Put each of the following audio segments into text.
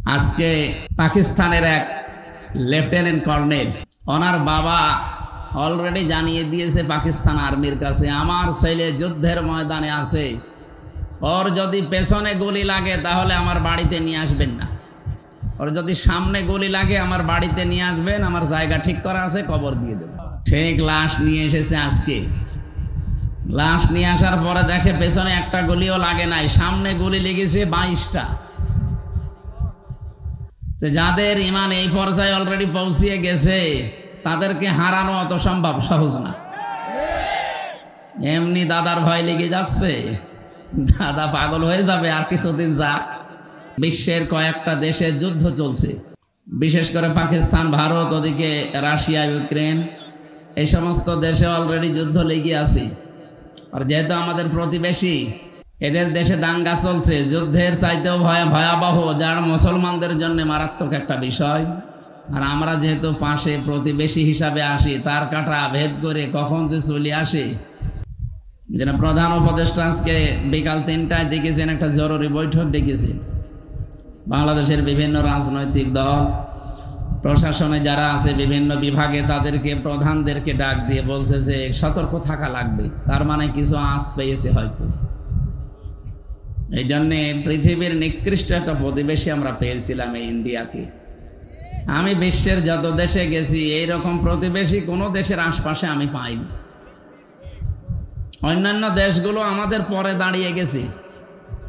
আজকে পাকিস্তানের এক লেফটেন্যান্ট কর্নেল, ওনার বাবা অলরেডি জানিয়ে দিয়েছে পাকিস্তান আর্মির কাছে, আমার ছেলে যুদ্ধের ময়দানে আছে, ওর যদি পেছনে গুলি লাগে তাহলে আমার বাড়িতে নিয়ে আসবেন না, ওর যদি সামনে গুলি লাগে আমার বাড়িতে নিয়ে আসবেন, আমার জায়গা ঠিক করা আছে, কবর দিয়ে দেব। ঠিক লাশ নিয়ে এসেছে আজকে। লাশ নিয়ে আসার পরে দেখে পেছনে একটা গুলিও লাগে নাই, সামনে গুলি লেগেছে 22টা। যাদের ইমান এই পর্যায়ে অলরেডি পৌঁছিয়ে গেছে তাদেরকে হারানো অত সম্ভব সহজ না। এমনি দাদার ভয় লেগে যাচ্ছে, দাদা পাগল হয়ে যাবে আর কিছুদিন যাক। বিশ্বের কয়েকটা দেশে যুদ্ধ চলছে, বিশেষ করে পাকিস্তান, ভারত, ওদিকে রাশিয়া, ইউক্রেন, এই সমস্ত দেশে অলরেডি যুদ্ধ লেগে আছে। আর যেহেতু আমাদের প্রতিবেশী, এদের দেশে দাঙ্গা চলছে, যুদ্ধের চাইতেও ভয়াবহ, যার মুসলমানদের জন্য মারাত্মক একটা বিষয়। আর আমরা যেহেতু পাশে প্রতিবেশী হিসাবে আসি, তার কাটা ভেদ করে কখন যে চলে আসে। যেন প্রধান উপদেষ্টা আজকে বিকাল 3টায় দেখেছেন একটা জরুরি বৈঠক ডেকেছে। বাংলাদেশের বিভিন্ন রাজনৈতিক দল, প্রশাসনে যারা আছে বিভিন্ন বিভাগে, তাদেরকে প্রধানদেরকে ডাক দিয়ে বলছে যে সতর্ক থাকা লাগবে। তার মানে কিছু আঁচ পেয়েছে হয়তো। এই জন্যে পৃথিবীর নিকৃষ্ট একটা প্রতিবেশী আমরা পেয়েছিলাম এই ইন্ডিয়াকে। আমি বিশ্বের যত দেশে গেছি এইরকম প্রতিবেশী কোনো দেশের আশপাশে আমি পাইনি। অন্যান্য দেশগুলো আমাদের পরে দাঁড়িয়ে গেছে।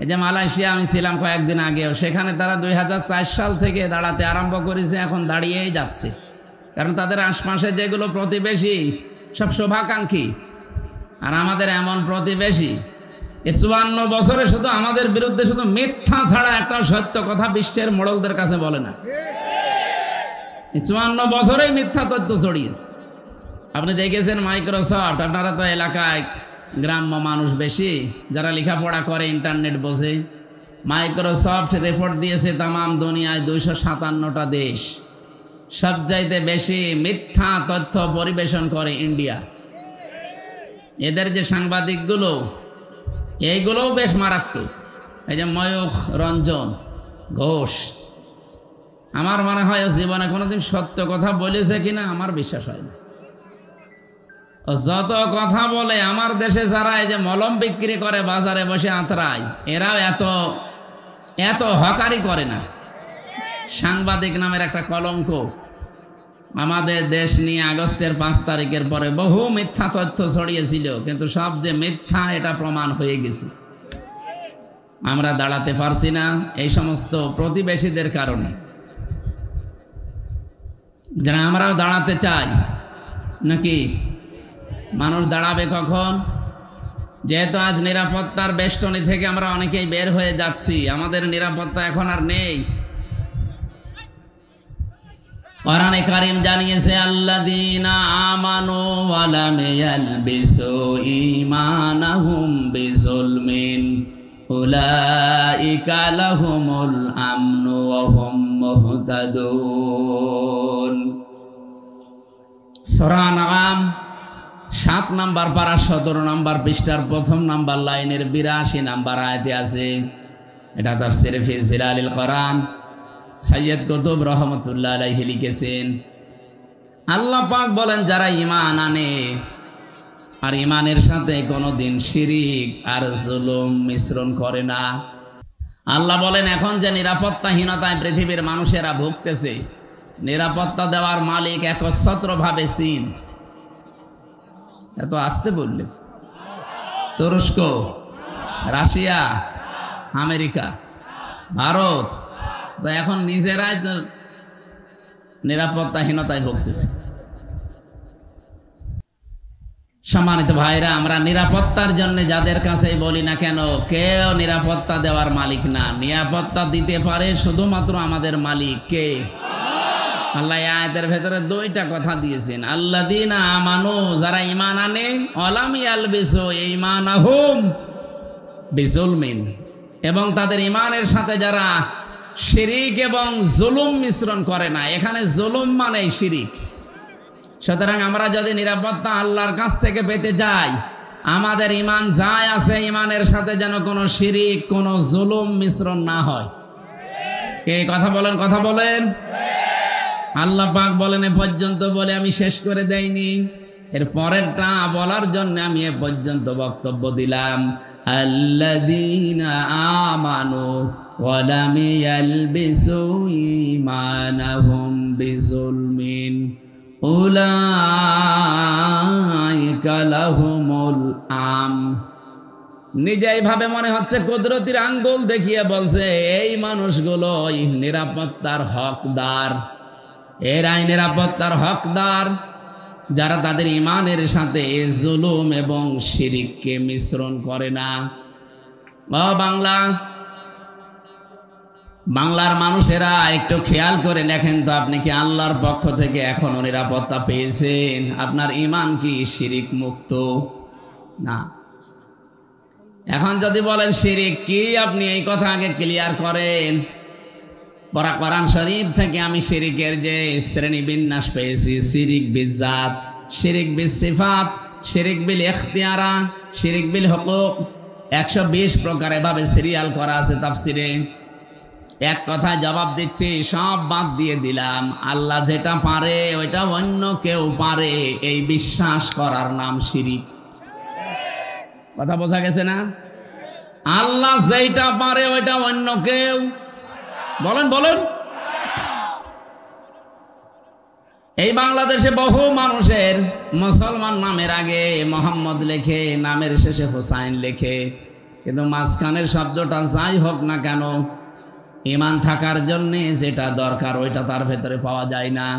এই যে মালয়েশিয়া আমি ছিলাম কয়েকদিন আগেও, সেখানে তারা 2004 সাল থেকে দাঁড়াতে আরম্ভ করেছে, এখন দাঁড়িয়েই যাচ্ছে। কারণ তাদের আশপাশে যেগুলো প্রতিবেশী সব শুভাকাঙ্ক্ষী, আর আমাদের এমন প্রতিবেশী 54 বছরে শুধু আমাদের বিরুদ্ধে শুধু মিথ্যা ছাড়া একটা সত্য কথা বিশ্বের মোড়লদের কাছে বলে না। 54 বছরেই মিথ্যা তথ্য ছড়িয়েছে। আপনি দেখেছেন মাইক্রোসফট, আপনারা তো এলাকায় গ্রাম্য মানুষ বেশি, যারা লেখাপড়া করে ইন্টারনেট বোঝে, মাইক্রোসফট রিপোর্ট দিয়েছে তামাম দুনিয়ায় 257টা দেশ সবচাইতে বেশি মিথ্যা তথ্য পরিবেশন করে ইন্ডিয়া। এদের যে সাংবাদিকগুলো, এইগুলোও বেশ মারাত্মক। এই যে ময়ূখ রঞ্জন ঘোষ, আমার মনে হয় জীবনে কোনোদিন সত্য কথা বলেছে কিনা আমার বিশ্বাস হয় না। যত কথা বলে, আমার দেশে যারা এই যে মলম বিক্রি করে বাজারে বসে আঁতরায়, এরাও এত হকারি করে না। সাংবাদিক নামের একটা কলঙ্ক আমাদের দেশ নিয়ে আগস্টের 5 তারিখের পরে বহু মিথ্যা তথ্য ছড়িয়েছিল, কিন্তু সব যে মিথ্যা এটা প্রমাণ হয়ে গেছে। আমরা দাঁড়াতে পারছি না এই সমস্ত প্রতিবেশীদের কারণে। যারা আমরাও দাঁড়াতে চাই নাকি? মানুষ দাঁড়াবে কখন? যেহেতু আজ নিরাপত্তার বেষ্টনী থেকে আমরা অনেকেই বের হয়ে যাচ্ছি, আমাদের নিরাপত্তা এখন আর নেই। কোরআনে কারীম জানিয়েছে, আল্লাযীনা আমানু ওয়া লাম ইয়ালবিসু ঈমানাহুম বিযুলমিন উলাইকা লাহুমুল আমনু ওয়া হুম মুহতাদুন। সূরা আনআম 7 নম্বর পারা 17 নম্বর পৃষ্ঠার 1ম নম্বর লাইনের 82 নম্বর আয়াতে আছে। এটা তাফসীরে ফি জিলালিল কোরআন সৈয়দ কুতুব রহমতুল্লাহ আলাইহি লিখেছেন। আল্লাহ পাক বলেন, যারা ঈমান আনে আর ঈমানের সাথে কোনোদিন শিরিক আর জুলুম মিশ্রণ করে না। আল্লাহ বলেন, এখন যে নিরাপত্তাহীনতায় পৃথিবীর মানুষেরা ভুগতেছে, নিরাপত্তা দেওয়ার মালিক একচ্ছত্রভাবে চীন। এত আসতে বললে তুরস্ক, রাশিয়া, আমেরিকা, ভারত, তো এখন নিজেরাই নিরাপত্তাহীনতায় ভুগতেছে। সম্মানিত ভাইরা, আমরা নিরাপত্তার জন্য যাদের কাছেই বলি না কেন, কেউ নিরাপত্তা দেওয়ার মালিক না। নিরাপত্তা দিতে পারে শুধুমাত্র আমাদের মালিক কে? আল্লাহ আয়াতের ভেতরে 2টা কথা দিয়েছেন। আল্লাযীনা আমানু, যারা ঈমান আনে, ওয়া লাম ইয়ালবিসু ঈমানাহুম বিযুলমিন, এবং তাদের ঈমানের সাথে যারা শিরিক এবং জুলুম মিশ্রণ করে না। এখানে জুলুম মানেই শিরিক। সুতরাং আমরা যদি নিরাপত্তা আল্লাহর কাছ থেকে পেতে যাই, আমাদের ঈমান যায় আছে, ঈমানের সাথে যেন কোনো শিরিক, কোনো জুলুম মিশ্রণ না হয়। কে কথা বলেন, কথা বলেন। আল্লাহ পাক বলেন এ পর্যন্ত বলে আমি শেষ করে দেইনি, এর পরেরটা বলার জন্য আমি এ পর্যন্ত বক্তব্য দিলাম। আল্লাযীনা আমানু ওয়া লাম ইয়ালবিসু ঈমানাহুম বিযুলমিন উলাইকা লাহুমুল আমন। নিজে এইভাবে মনে হচ্ছে কুদরতির আঙ্গুল দেখিয়ে বলছে এই মানুষগুলোই নিরাপত্তার হকদার, এরাই নিরাপত্তার হকদার যারা তাদের ঈমানের সাথে জুলুম এবং শিরিককে মিশ্রণ করে না। ও বাংলার মানুষেরা একটু খেয়াল করে দেখেন তো, আপনি কি আল্লাহর পক্ষ থেকে এখনো নিরাপত্তা পেয়েছেন? আপনার ঈমান কি শিরিক মুক্ত? না। এখন যদি বলেন শিরিক কি, আপনি এই কথা আগে ক্লিয়ার করেন। পরা কোরআন শরীফ থেকে আমি শিরিকের যে শ্রেণী বিন্যাস পেয়েছি, শিরিক বিল জাত, শিরিক বিল সিফাত, শিরিক বিল ইখতিয়ারা, শিরিক বিল হুকুক, 120 প্রকার এভাবে সিরিয়াল করা আছে তাফসিরে। এক কথায় জবাব দিচ্ছি, সব বাদ দিয়ে দিলাম। আল্লাহ যেটা পারে ওইটা অন্য কেউ পারে, এই বিশ্বাস করার নাম শিরিক। কথা বোঝা গেছে না? আল্লাহ যেটা পারে ওইটা অন্য কেউ, বলেন বলেন। এই বাংলাদেশে বহু মানুষের মুসলমান নামের আগে মোহাম্মদ লেখে, নামের শেষে হোসাইন লেখে, কিন্তু মাঝখানের শব্দটা যাই হোক না কেন, ঈমান থাকার জন্যে যেটা দরকার ওইটা তার ভেতরে পাওয়া যায় না।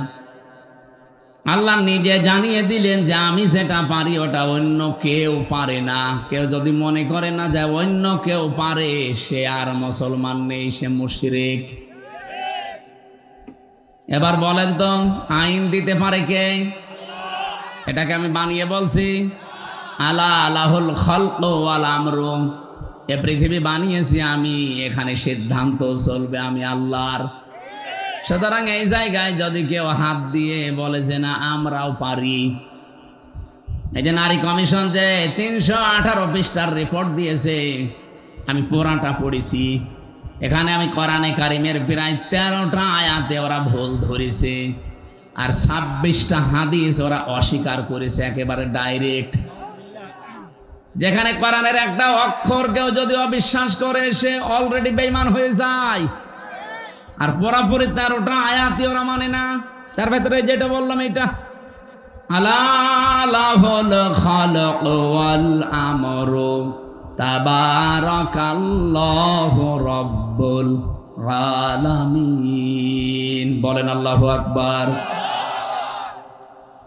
আল্লাহ নিজে জানিয়ে দিলেন যে আমি যেটা পারি ওটা অন্য কেউ পারে না। কেউ যদি মনে করে না যে অন্য কেউ পারে, সে আর মুসলমান নেই, সে মুশরিক। এবার বলেন তো, আইন দিতে পারে কে? এটাকে আমি বানিয়ে বলছি? আলা লাহুল খালকু ওয়াল আমরু, এ পৃথিবী বানিয়েছি আমি, এখানে সিদ্ধান্ত চলবে আমি আল্লাহর। সুতরাং এই জায়গায় যদি কেউ হাত দিয়ে বলে যে না আমরাও পারি, এই যে নারী কমিশন যে 318 পৃষ্ঠার রিপোর্ট দিয়েছে, আমি পুরাটা পড়েছি। এখানে আমি কোরআনে কারিমের প্রায় 13টা আয়াতে ওরা ভুল ধরেছে, আর 26টা হাদিস ওরা অস্বীকার করেছে একেবারে ডাইরেক্ট। যেখানে কোরআনের একটা অক্ষর কেউ যদি অবিশ্বাস করে, সে অলরেডি বেঈমান হয়ে যায়। আর পুরাপুরি 13টা আয়াতই ওরা মানে না। তার ভেতরে যেটা বললাম এটা, আলা লাহুল খালাকু ওয়াল আমরু তাবারাকাল্লাহু রাব্বুল আলামিন। বলেন আল্লাহু আকবার।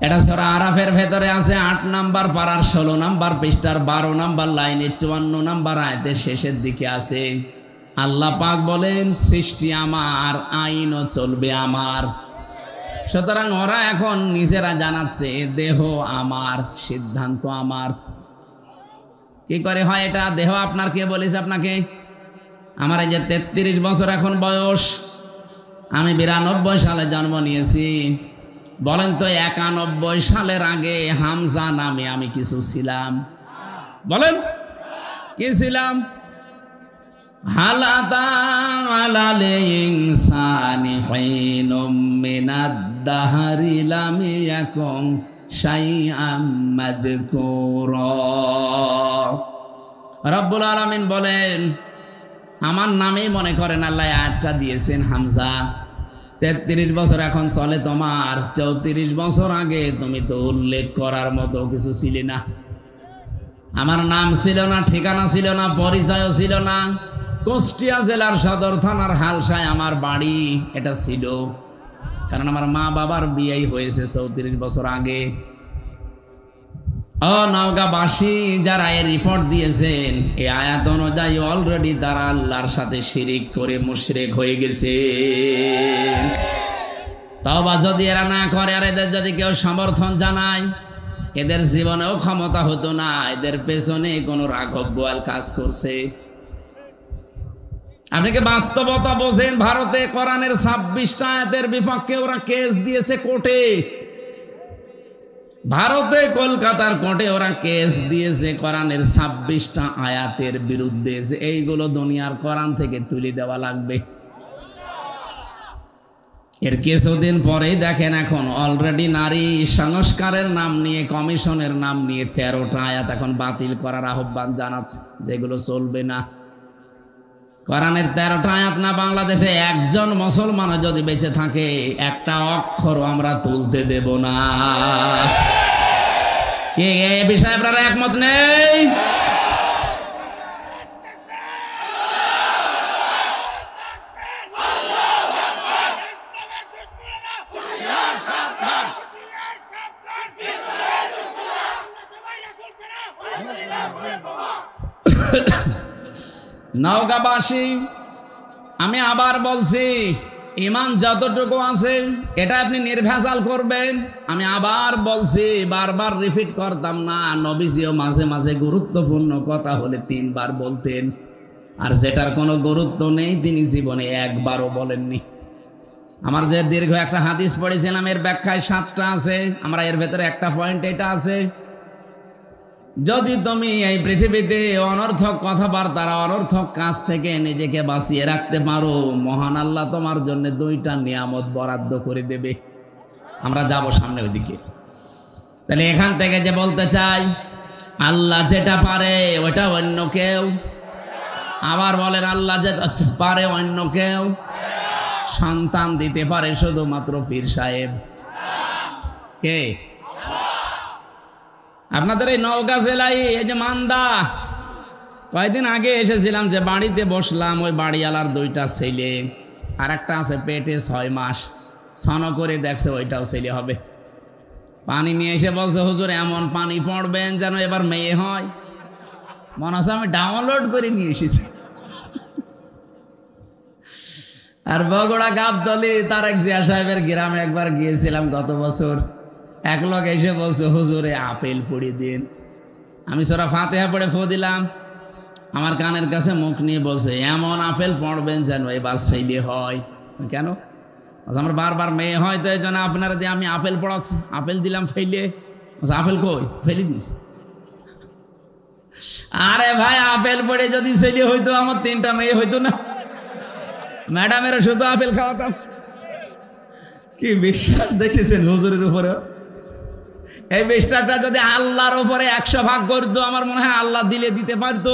এটা সূরা আরাফের ভেতরে আছে 8 নাম্বার পারার 16 নাম্বার পৃষ্ঠার 12 নাম্বার লাইনের 54 নাম্বার আয়াতের শেষের দিকে আছে। আল্লাহ পাক বলেন সৃষ্টি আমার, আইনও চলবে আমার। সুতরাং ওরা এখন নিজেরা জানাচ্ছে দেহ আমার, সিদ্ধান্ত আমার। কি করে হয় এটা? দেহ আপনার কে বলেছে আপনাকে? আমার এই যে 33 বছর এখন বয়স, আমি 92 সালে জন্ম নিয়েছি। বলেন তো 91 সালের আগে হামজা নামে আমি কিছু ছিলাম? বলেন কি ছিলাম? হাল আতা আলাল ইনসানি হিনুম মিনাদ দাহরি লাম ইয়াকুন শাইআম মাযকুরা। রব্বুল আলামিন বলেন আমার নামেই মনে করেন আল্লাহ আয়াতটা দিয়েছেন হামজা। 33 বছর এখন চলে তোমার, 34 বছর আগে তুমি তো উল্লেখ করার মতো কিছু ছিলে না। আমার নাম ছিল না, ঠিকানা ছিল না, পরিচয়ও ছিল না। কুষ্টিয়া জেলার সদর থানার হালসায় আমার বাড়ি, এটা ছিল। কারণ আমার মা বাবার বিয়েই হয়েছে 34 বছর আগে। ও নওগাঁবাসী যারা এই রিপোর্ট দিয়েছেন, এই আয়াত অনুযায়ী অলরেডি তারা আল্লাহর সাথে শিরিক করে মুশরিক হয়ে গেছে। তওবা যদি এরা না করে, আর এদের যদি কেউ সমর্থন জানায়, এদের জীবনেও ক্ষমতা হতো না। এদের পেছনে কোনো রাঘব বোয়াল কাজ করছে। আপনি কি বাস্তবতা বোঝেন? ভারতে কোরআনের 26টা আয়াতের বিপক্ষে ওরা কেস দিয়েছে কোর্টে। ভারতে কলকাতার কোর্টে ওরা কেস দিয়েছে কোরআনের 26টা আয়াতের বিরুদ্ধে, যে এইগুলো দুনিয়ার কোরআন থেকে তুলে দেওয়া লাগবে। এর কিছুদিন পরেই দেখেন এখন অলরেডি নারী সংস্কারের নাম নিয়ে, কমিশনের নাম নিয়ে 13টা আয়াত এখন বাতিল করার আহ্বান জানাচ্ছে, যেগুলো চলবে না। কোরআনের 13টা আয়াত না বাংলাদেশে একজন মুসলমান যদি বেঁচে থাকে একটা অক্ষর আমরা তুলতে দেব না। এই বিষয়ে আপনারা একমত নেই? নওগাঁবাসী, আমি আবার বলছি, ঈমান যতটুকু আছে এটা আপনি নির্ভেজাল করবেন। আমি আবার বলছি, বারবার রিপিট করতাম না। নবীজিও মাঝে মাঝে গুরুত্বপূর্ণ কথা হলে 3 বার বলতেন, আর যেটার কোনো গুরুত্ব নেই তিনি জীবনে একবারও বলেননি। আমার যে দীর্ঘ একটা হাদিস পড়েছিলাম, এর ব্যাখ্যায় 7টা আছে, আমরা এর ভেতরে একটা পয়েন্ট এটা আছে, যদি তুমি এই পৃথিবীতে অনর্থক কথাবার্তা, অনর্থক কাজ থেকে নিজেকে বাঁচিয়ে রাখতে পারো, মহান আল্লাহ তোমার জন্য 2টা নিয়ামত বরাদ্দ করে দেবে। আমরা যাব সামনে ওইদিকে। তাহলে এখান থেকে যে বলতে চাই, আল্লাহ যেটা পারে ওটা অন্য কেউ, আবার বলেন আল্লাহ যেটা পারে অন্য কেউ, সন্তান দিতে পারে শুধুমাত্র পীর সাহেব। কে? আপনাদের এই নওগাঁ জেলায় এই যে মান্দা, কয়েকদিন আগে এসেছিলাম, যে বাড়িতে বসলাম, ওই বাড়িওয়ালার 2টা ছেলে, আর একটা আছে পেটে 6 মাস, ছন করে দেখছে ওইটাও ছেলে হবে। পানি নিয়ে এসে বলছে, হুজুর এমন পানি পড়বেন যেন এবার মেয়ে হয়। মনে হচ্ছে আমি ডাউনলোড করে নিয়ে এসেছি। আর বগুড়া গাবতলী তারেক জিয়া সাহেবের গ্রামে একবার গিয়েছিলাম গত বছর, এক লোক এসে বলছে, হুজুরে আপেল পড়ে দিন। আমি সূরা ফাতিহা পড়ে ফু দিলাম, আমার কানের কাছে মুখ নিয়ে বলছে, এমন আপেল পড়বেন যেন এবার ছেলে হয়। কেন? আমার বারবার মেয়ে হয়, তো এই জন্য আপনারা দিয়ে আমি আপেল পড়াচ্ছি। আপেল দিলাম ফেলে, আপেল কই? ফেলে দিস। আরে ভাই, আপেল পড়ে যদি ছেলে হইতো আমার 3টা মেয়ে হইতো না? ম্যাডামেরা শুধু আপেল খাওয়াতাম। কি বিশ্বাস দেখেছেন হুজুরের উপরে? এই বিশ্বাসটা যদি আল্লাহর উপরে 100 ভাগ করতো, আমার মনে হয় আল্লাহ দিলে দিতে পারতো।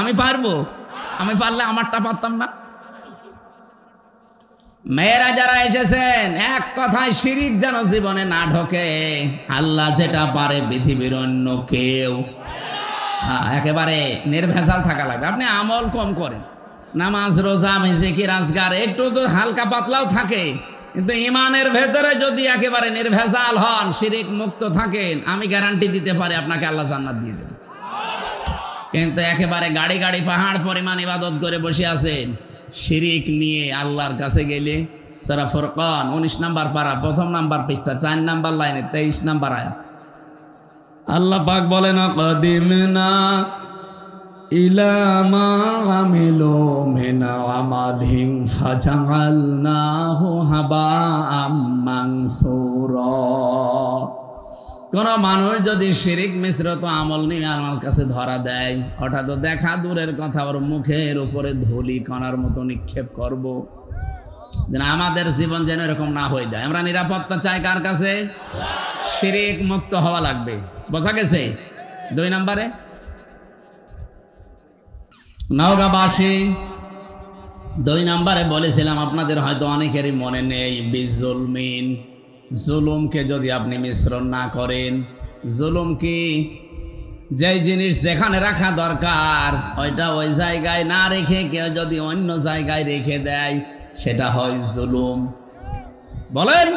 আমি পারবো? আমি পারলে আমারটা পারতাম না? মেয়েরা যারা এসেছেন, এক কথায় শিরিক যেন জীবনে না ঢোকে। আল্লাহ যেটা পারে পৃথিবীর অন্য কেউ। একেবারে নির্ভেজাল থাকা লাগবে। আপনি আমল কম করেন, নামাজ রোজা জিকির আজকার একটু তো হালকা পাতলাও থাকে, কিন্তু ইমানের ভেতরে যদি একেবারে নির্ভেজাল হন, শিরিক মুক্ত থাকেন, আমি গ্যারান্টি দিতে পারি আপনাকে আল্লাহ জান্নাত দিয়ে দেবেন। কিন্তু একেবারে গাড়ি গাড়ি পাহাড় পরিমাণ ইবাদত করে বসে আছেন, শিরিক নিয়ে আল্লাহর কাছে গেলে, সূরা ফুরকান 19 নম্বর পারা 1ম নাম্বার পৃষ্ঠা 4 নম্বর লাইনে 23 নম্বর আয়াত, আল্লাহ পাক বলেন, কাদিমনা ইলা মা আমিলু মিন আমালিন ফাজাআলনাহু হাবাআম মানসুরা। কোন মানুষ যদি শিরিক মিশ্রিত আমল নিয়ে আমার কাছে ধরা দেয়, ওটা তো দেখা দূরের কথা, ওর মুখের উপরে ধুলি কণার মতো নিক্ষেপ করব। যেন আমাদের জীবন যেন এরকম না হয়ে যায়। আমরা নিরাপত্তা চাই কার কাছে? শিরিক মুক্ত হওয়া লাগবে। বোঝা গেছে? 2 নম্বরে নওগাঁবাসী, 2 নম্বরে বলেছিলাম, আপনাদের হয়তো অনেকেরই মনে নেই, বিজুলমিন, জুলুমকে যদি আপনি মিশ্রণ না করেন। জুলুম কি? যেই জিনিস যেখানে রাখা দরকার ওইটা ওই জায়গায় না রেখে কেউ যদি অন্য জায়গায় রেখে দেয়, সেটা হয় জুলুম। বলেন,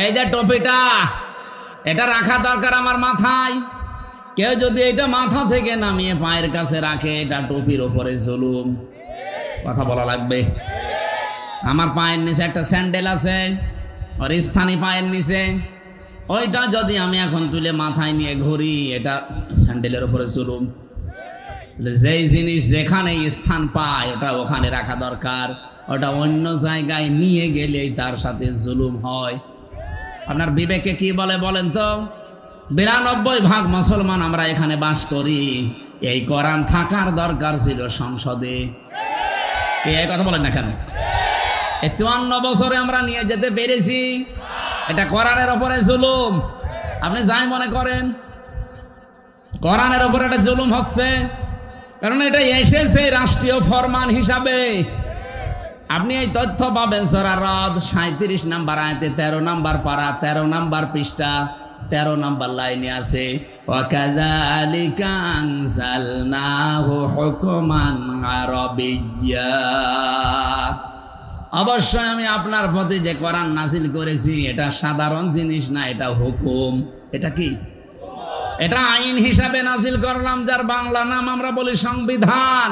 এই যে টুপিটা, এটা রাখা দরকার আমার মাথায়, কেউ যদি এটা মাথা থেকে নামিয়ে পায়ের কাছে রাখে, এটা টুপির ওপরে জুলুম। কথা বলা লাগবে। আমার পায়ের নিচে একটা স্যান্ডেল আছে, আর স্থানীয় পায়ের নিচে, ওইটা যদি আমি এখন তুলে মাথায় নিয়ে ঘুরি, এটা স্যান্ডেলের উপরে জুলুম। যেই জিনিস যেখানে স্থান পায় ওটা ওখানে রাখা দরকার, ওটা অন্য জায়গায় নিয়ে গেলেই তার সাথে জুলুম হয়। আপনার বিবেকে কি বলে বলেন তো? 92% মুসলমান আমরা এখানে বাস করি, এই কোরআন থাকার দরকার ছিল সংসদে। এই কথা বলেন না কেন? এই 54 বছরে আমরা নিয়ে যেতে পেরেছি, এটা কোরআনের উপরে জুলুম। আপনি যাই মনে করেন, কোরআনের উপরে একটা জুলুম হচ্ছে, কারণ এটা এসেছে রাষ্ট্রীয় ফরমান হিসাবে। আপনি এই তথ্য পাবেন সূরা রদ 37 নম্বর আয়াতে 13 নম্বর পারা 13 নম্বর পৃষ্ঠা 13 নম্বর লাইনে আছে, ওয়াকাযালিকা আনজালনাহু হুকমান আরাবিয়্যা। অবশ্যই আমি আপনার প্রতি যে কোরআন নাযিল করেছি এটা সাধারণ জিনিস না, এটা হুকুম। এটা কি? এটা আইন হিসাবে নাযিল করলাম, যার বাংলা নাম আমরা বলি সংবিধান।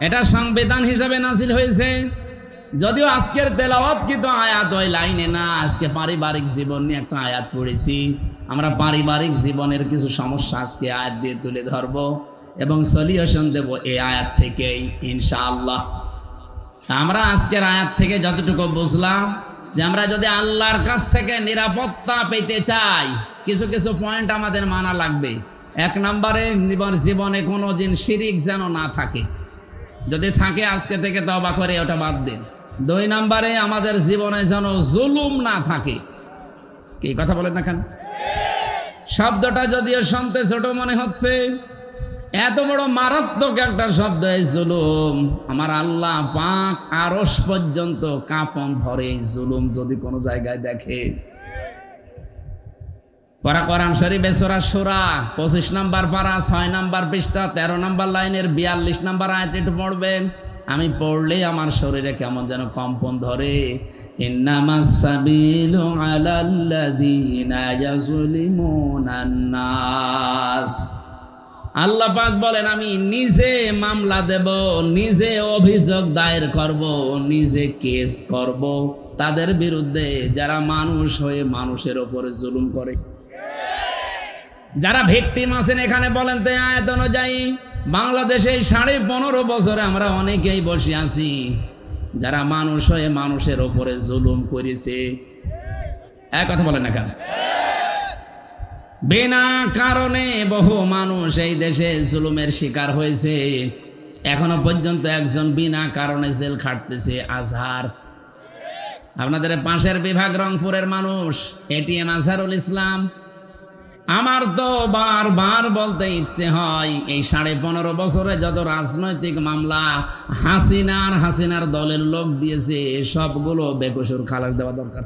এটা সংবিধান হিসাবে নাযিল হয়েছে। যদিও আজকের তেলাওয়াত কিন্তু আয়াত ওই লাইনে না, আজকে পারিবারিক জীবন নিয়ে একটা আয়াত পড়েছি। আমরা পারিবারিক জীবনের কিছু সমস্যা আজকে আয়াত দিয়ে তুলে ধরবো এবং সলিউশন দেব এই আয়াত থেকেই ইনশাআল্লাহ। আমরা আজকের আয়াত থেকে যতটুকু বুঝলাম যে আমরা যদি আল্লাহর কাছ থেকে নিরাপত্তা পেতে চাই, কিছু কিছু পয়েন্ট আমাদের মানা লাগবে। 1 নম্বরে জীবনে কোনো দিন শিরিক যেন না থাকে, যদি থাকে আজকে থেকে তওবা করে ওটা বাদ দিন। 2 নম্বরে আমাদের জীবনে যেন জুলুম না থাকে। কি কথা বলেন না কেন? শব্দটা যদিও শুনতে ছোট মনে হচ্ছে, এত বড় মারাত্মক একটা শব্দ এই জুলুম। আমার আল্লাহ পাক আরশ পর্যন্ত কাঁপন ধরে এই জুলুম যদি কোনো জায়গায় দেখে। পরা কোরআন শরীফে সূরা শূরা 25 নম্বর পারা 6 নম্বর পৃষ্ঠা 13 নম্বর লাইনের 42 নম্বর আয়াত একটু পড়বেন। আমি পড়লে আমার শরীরে কেমন যেন কম্পন ধরে। ইন্নামাস সাবিলু আলাল্লাযীনা ইয়াজলিমুনান নাস। আল্লাহ পাক বলেন, আমি নিজে মামলা দেব, নিজে অভিযোগ দায়ের করব, নিজে কেস করব তাদের বিরুদ্ধে যারা মানুষ হয়ে মানুষের উপরে জুলুম করে। যারা ভিকটিম আছেন এখানে বলেন তো আয়াত অনুযায়ী বাংলাদেশে 15.5 বছরে আমরা অনেকেই বসে আছি যারা মানুষ হয়ে মানুষের উপরে জুলুম করেছে। এক কথা বলেন না কেন? বিনা কারণে বহু মানুষ এই দেশে জুলুমের শিকার হয়েছে। এখনো পর্যন্ত একজন বিনা কারণে জেল খাটতেছে, আজহার। আপনাদের পাশের বিভাগ রংপুরের মানুষ এটিএম আজহারুল ইসলাম। আমার তো বারবার বলতে ইচ্ছে হয়, এই 15.5 বছরে যত রাজনৈতিক মামলা হাসিনার দলের লোক দিয়েছে সবগুলো বেকসুর খালাস দেওয়া দরকার।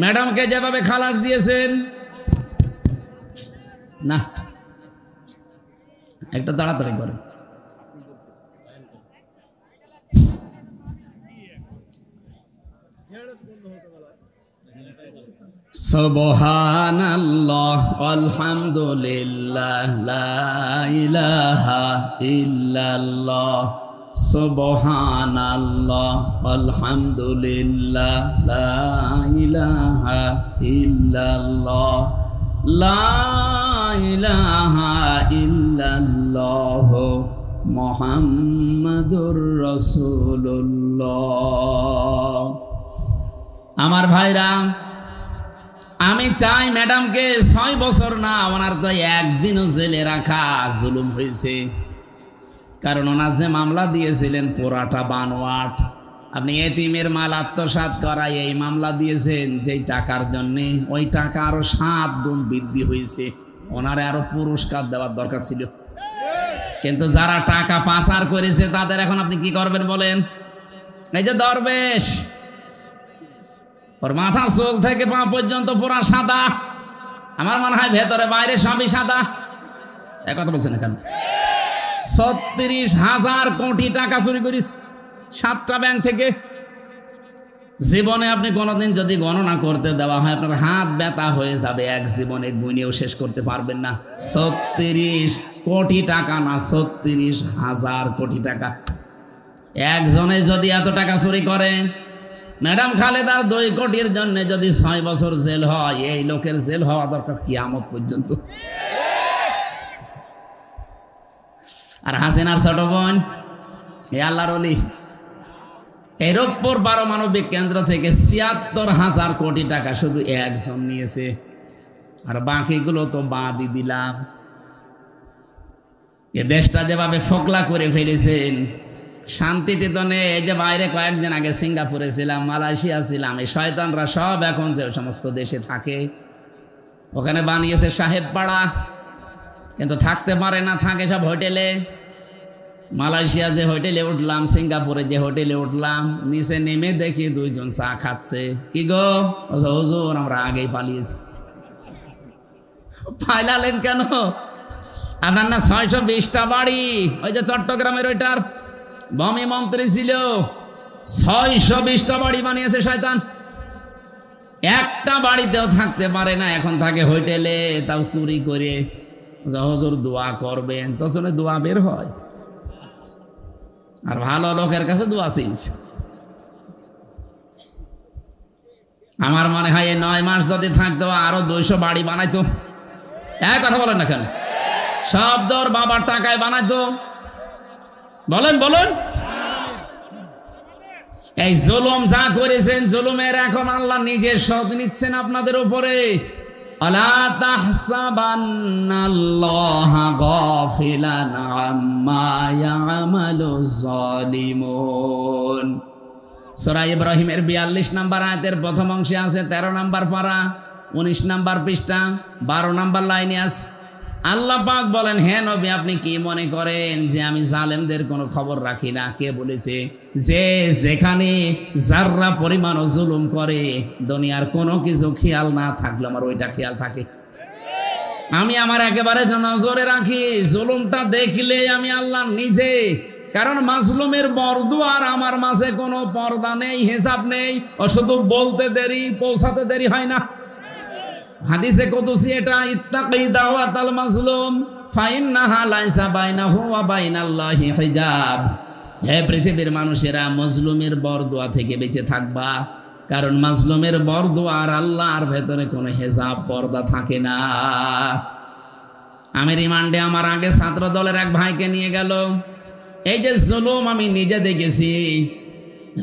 ম্যাডামকে যেভাবে খালাস দিয়েছেন, না একটা তাড়াতাড়ি করে। সুবহানাল্লাহ আলহামদুলিল্লাহ লা ইলাহা ইল্লাল্লাহ। সুবহানাল্লাহ আলহামদুলিল্লাহ লা ইলাহা ইল্লাল্লাহ লা ইলাহা ইল্লাল্লাহ মুহাম্মাদুর রাসূলুল্লাহ। আমার ভাইরা, আমি চাই ম্যাডামকে 6 বছর না, ওনার তো একদিনও জেলে রাখা জুলুম হয়েছে। কারণ ওনার যে মামলা দিয়েছিলেন পুরাটা বানোয়াট। আপনি এতিমের মাল আত্মসাৎ করায় এই মামলা দিয়েছেন যেই টাকার জন্যে, ওই টাকা আরো 7 গুণ বৃদ্ধি হয়েছে। ওনারে আরো পুরস্কার দেওয়ার দরকার ছিল। কিন্তু যারা টাকা পাচার করেছে তাদের এখন আপনি কি করবেন বলেন? এই যে দরবেশ, ওর মাথা চুল থেকে পা পর্যন্ত পুরা সাদা, আমার মনে হয় ভেতরে বাইরে সবই সাদা। এক কথা বলছেন এখানে 36,000 কোটি টাকা চুরি করিস 7টা ব্যাংক থেকে। জীবনে আপনি কোনোদিন যদি গণনা করতে দেওয়া হয় আপনার হাত ব্যথা হয়ে যাবে, এক জীবনে গুনেও শেষ করতে পারবেন না। 36 কোটি টাকা না, 36,000 কোটি টাকা। একজনে যদি এত টাকা চুরি করেন, ম্যাডাম খালেদার 2 কোটির জন্য যদি 6 বছর জেল হয়, এই লোকের জেল হওয়া দরকার কিয়ামত পর্যন্ত। আর হাসিনার ছোট বোন এই আল্লাহর ওলি, এই রূপপুর পারমাণবিক কেন্দ্র থেকে 76,000 কোটি টাকা শুধু একজন নিয়েছে, আর বাকিগুলো তো বাদই দিলাম। এ দেশটা যেভাবে ফোকলা করে ফেলেছেন, শান্তিতে তো নেই। এই যে বাইরে কয়েকদিন আগে সিঙ্গাপুরে ছিলাম, মালয়েশিয়া ছিলাম, এই শয়তানরা সব এখন যে সমস্ত দেশে থাকে ওখানে বানিয়েছে সাহেব পাড়া, কিন্তু থাকতে পারে না, থাকে সব হোটেলে। মালয়েশিয়া যে হোটেলে উঠলাম, সিঙ্গাপুরে যে হোটেলে উঠলাম, নিচে নেমে দেখি দুইজন চা খাচ্ছে। কি গো? হুজুর আমরা আগেই পালিয়েছি। পালালেন কেন? আপনার না 620টা বাড়ি, ওই যে চট্টগ্রামের ওইটার ভূমি মন্ত্রী ছিল, 620টা বাড়ি বানিয়েছে শয়তান। একটা বাড়িতেও থাকতে পারে না, এখন থাকে হোটেলে, তাও চুরি করে। হুজুর দোয়া করবেন, তখন দোয়া বের হয়, আর ভালো লোকের কাছে দোয়া চাইছে। আমার মনে হয় 9 মাস যদি থাকতো আরো 200 বাড়ি বানাইতো। এক কথা বলেন না কেন? সব দর বাবার টাকায় বানাইতো। বলেন বলেন। এই জুলুম যা করেছেন, জুলুমের এখন আল্লাহ নিজে শোধ নিচ্ছেন আপনাদের উপরে। আলা তাহসাবান্নাল্লাহা গাফিলান আম্মা ইয়ামালুজ জালিমুন। সূরা ইব্রাহিমের 42 নম্বর আয়াতের প্রথম অংশে আছে 13 নম্বর পারা, 19 নম্বর পৃষ্ঠা, 12 নম্বর লাইনে আছে। আল্লাহ পাক বলেন, হে নবী আপনি কি মনে করেন যে আমি জালেমদের কোনো খবর রাখি না? কে বলেছে? যে যেখানে যাররা পরিমাণ জুলুম করে দুনিয়ার কোনো কিছু খেয়াল না থাকলে আমার ওইটা খেয়াল থাকে। আমি আমার একেবারে নজরে রাখি, জুলুমটা দেখলে আমি আল্লাহ নিজে। কারণ মাজলুমের বরদুয়ার আমার মাঝে কোনো পর্দা নেই, হিসাব নেই, ও শুধু বলতে দেরি, পৌঁছাতে দেরি হয় না। হাদিসে কুদসি এটা, ইত্তাকি দাওয়াতাল মাজলুম ফাইন্নাহা লাইসা বাইনাহু ওয়া বাইনাল্লাহি হিজাব। হে পৃথিবীর মানুষেরা, মাজলুমের বরদুয়া থেকে বেঁচে থাকবা, কারণ মাজলুমের বরদুয়া আর আল্লাহর ভেতরে কোনো হিজাব পর্দা থাকে না। আমি রিমান্ডে আমার আগে ছাত্র দলের এক ভাইকে নিয়ে গেল। এই যে জুলুম আমি নিজে দেখেছি,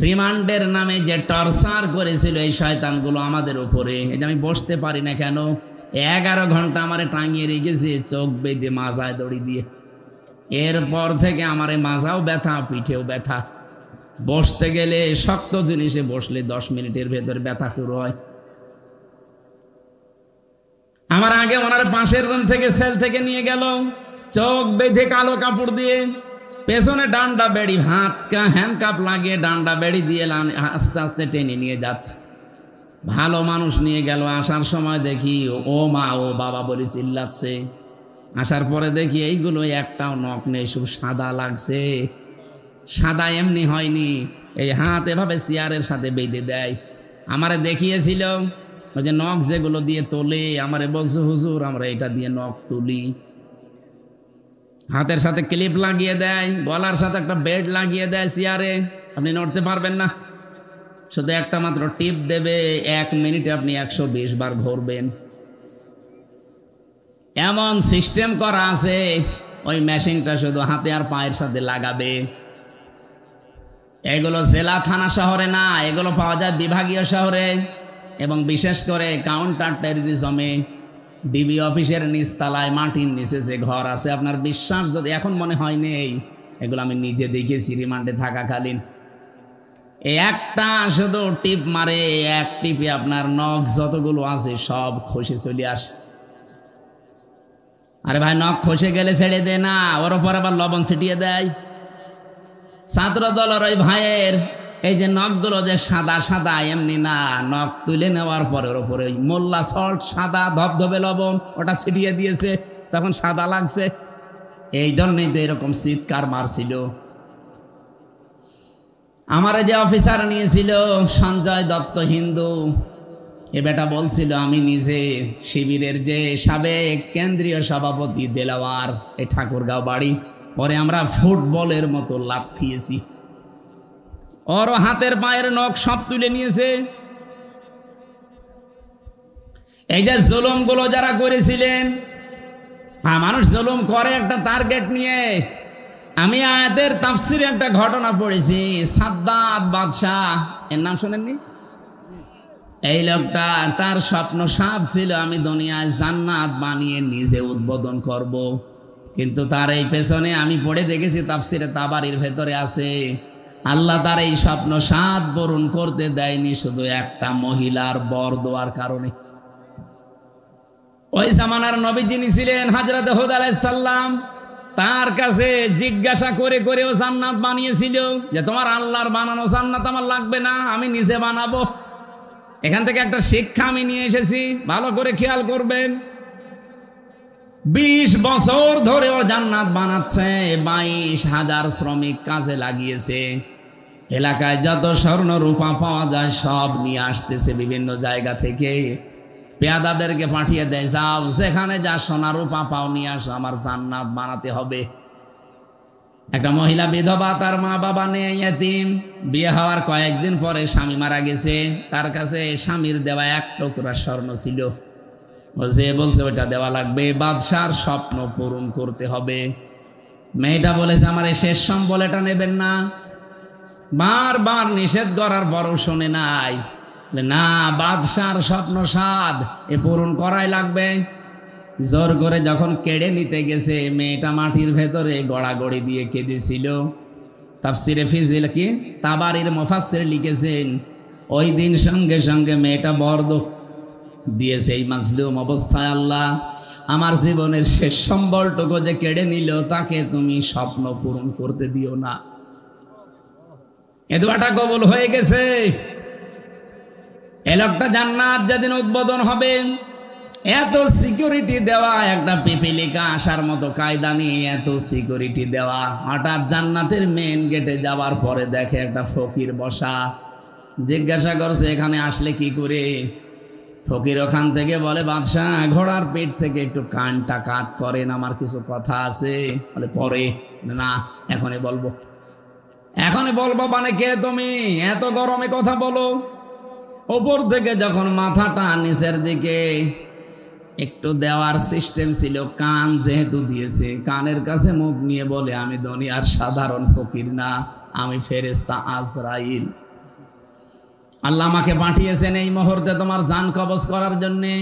রিমান্ডের নামে যে টর্চার করেছিল এই শয়তানগুলো আমাদের উপরে। এই যে আমি বসতে পারি না কেন, 11 ঘন্টা আমারে টাঙিয়ে রেখেছে চোখ বেঁধে মাজায় দড়ি দিয়ে। এরপর থেকে আমার মাজাও ব্যথা, পিঠেও ব্যথা। বসতে গেলে শক্ত জিনিসে বসলে 10 মিনিটের ভেতর ব্যথা শুরু হয়। আমার আগে ওনার পাশের রুম থেকে, সেল থেকে নিয়ে গেল, চোখ বেঁধে কালো কাপড় দিয়ে, পেছনে ডান্ডা বেড়ি, হ্যান্ডকাপ লাগিয়ে ডান্ডা বেড়ি দিয়ে আস্তে আস্তে টেনে নিয়ে যাচ্ছে। ভালো মানুষ নিয়ে গেল, আসার সময় দেখি ও মা ও বাবা বলে চিল্লাচ্ছে। আসার পরে দেখি এইগুলো একটাও নখ নেই, শুধু সাদা লাগছে। সাদা এমনি হয়নি, এই হাত এভাবে চেয়ারের সাথে বেঁধে দেয়। আমারে দেখিয়েছিল ওই যে নখ যেগুলো দিয়ে তোলে, আমারে বলছে হুজুর আমরা এটা দিয়ে নখ তুলি। হাতের সাথে ক্লিপ লাগিয়ে দেয়, গলার সাথে একটা বেল্ট লাগিয়ে দেয় চেয়ারে, আপনি নড়তে পারবেন না, শুধু একটা মাত্র টিপ দেবে, 1 মিনিটে আপনি 120 বার ঘুরবেন। এমন সিস্টেম করা আছে, ওই মেশিনটা শুধু হাতে আর পায়ের সাথে লাগাবে। এগুলো জেলা থানা শহরে না, এগুলো পাওয়া যায় বিভাগীয় শহরে, এবং বিশেষ করে কাউন্টার টেররিজমে ডিবি অফিসের নিচতলায় মাটির নিচে যে ঘর আছে, আপনার বিশ্বাস যদি এখন মনে হয় নেই, এগুলো আমি নিজে দেখেছি রিমান্ডে থাকাকালীন। একটা শুধু টিপ মারে, এক টিপে আপনার নখ যতগুলো আছে সব খসে চলে আসে। আরে ভাই, নখ খসে গেলে ছেড়ে দে না, ওর উপর আবার লবণ ছিটিয়ে দেয়। ছাত্র দলের ওই ভাইয়ের এই যে নখগুলো যে সাদা সাদা এমনি না, নখ তুলে নেওয়ার পরে ওর উপরে মোল্লা সল্ট সাদা ধবধবে লবণ ওটা ছিটিয়ে দিয়েছে, তখন সাদা লাগছে। এই জন্যই তো এরকম চিৎকার মারছিল। আমার যে অফিসার নিয়েছিল সঞ্জয় দত্ত হিন্দু, এ বেটা বলছিল আমি নিজে শিবিরের যে সাবেক কেন্দ্রীয় সভাপতি দেলাওয়ার, এই ঠাকুরগাঁও বাড়ি, পরে আমরা ফুটবলের মতো লাফিয়েছি। ওর হাতের পায়ের নখ সব তুলে নিয়েছে। এই যে জুলুমগুলো যারা করেছিলেন, মানুষ জুলুম করে একটা টার্গেট নিয়ে। আমি আয়াতের তাফসিরে একটা ঘটনা পড়েছি, সাদ্দাত বাদশাহ, এর নাম শোনেননি? এই লোকটা, তার স্বপ্ন সাদ ছিল আমি দুনিয়ায় জান্নাত বানিয়ে নিজে উদ্বোধন করব, কিন্তু তার এই পেছনে আমি পড়ে দেখেছি তাফসিরে তাবারির ভেতরে আছে, আল্লাহ তার এই স্বপ্ন 7 পূরণ করতে দেয়নি শুধু একটা মহিলার বর দেওয়ার কারণে। ওই জামানার নবী যিনি ছিলেন হযরত হুদ আলাইহিস সালাম, তার কাছে জিজ্ঞাসা করে করেও জান্নাত বানিয়েছিল যে তোমার আল্লাহর বানানো জান্নাত আমার লাগবে না, আমি নিজে বানাবো। এখান থেকে একটা শিক্ষা আমি নিয়ে এসেছি, ভালো করে খেয়াল করবেন। 20 বছর ধরে ও জান্নাত বানাচ্ছে, 22,000 শ্রমিক কাজে লাগিয়েছে, এলাকায় যত স্বর্ণ রূপা পাওয়া যায় সব নিয়ে আসতেছে বিভিন্ন জায়গা থেকে, পেয়াদাদেরকে পাঠিয়ে দেয়, যাও যেখানে যা সোনা রূপা পাও নিয়ে আসো, আমার জান্নাত বানাতে হবে। একটা মহিলা বিধবা, তার মা বাবা নেই, ইয়েতিম, বিয়ে হওয়ার কয়েকদিন পরে স্বামী মারা গেছে, তার কাছে স্বামীর দেওয়া 1 টুকরা স্বর্ণ ছিল, ও যে বলছে ওইটা দেওয়া লাগবে, বাদশার স্বপ্ন পূরণ করতে হবে। মেয়েটা বলেছে আমার এই শেষ সম্বল, এটা নেবেন না। বারবার নিষেধ করার পরও শোনে নাই, না বাদশার স্বপ্ন 7 এ পূরণ করাই লাগবে। জোর করে যখন কেড়ে নিতে গেছে, মেয়েটা মাটির ভেতরে গড়াগড়ি দিয়ে কেঁদেছিল। তাফসিরে ফিজিল কি তাবারির মুফাসসির লিখেছেন, ওই দিন সঙ্গে সঙ্গে মেয়েটা বর্দ দিয়েছে, এই মাজলুম অবস্থায় আল্লাহ আমার জীবনের শেষ সম্বলটুকু যে কেড়ে নিল, তাকে তুমি স্বপ্ন পূরণ করতে দিও না। এ দোয়াটা কবুল হয়ে গেছে। এই লোকটা জান্নাত যেদিন উদ্বোধন হবে, এত সিকিউরিটি দেওয়া, একটা পিপিলিকা আসার মতো কায়দা নিয়ে এত সিকিউরিটি দেওয়া, হঠাৎ জান্নাতের মেন গেটে যাওয়ার পরে দেখে একটা ফকির বসা। জিজ্ঞাসা করছে এখানে আসলে কি করে? ফকির ওখান থেকে বলে, বাদশাহ ঘোড়ার পেট থেকে একটু কানটা কাত করেন, আমার কিছু কথা আছে। বলে পরে না, এখনই বলবো। এখনই বলবো মানে কে তুমি? এত গরমে কথা বলো। ওপর থেকে যখন মাথাটা নিচের দিকে একটু দেওয়ার সিস্টেম ছিল, কান যেহেতু দিয়েছে, কানের কাছে মুখ নিয়ে বলে, আমি দুনিয়ার সাধারণ ফকির না, আমি ফেরেশতা আজরাইল। আল্লাহ আমাকে পাঠিয়েছেন এই মুহূর্তে তোমার জান কবজ করার জন্যে।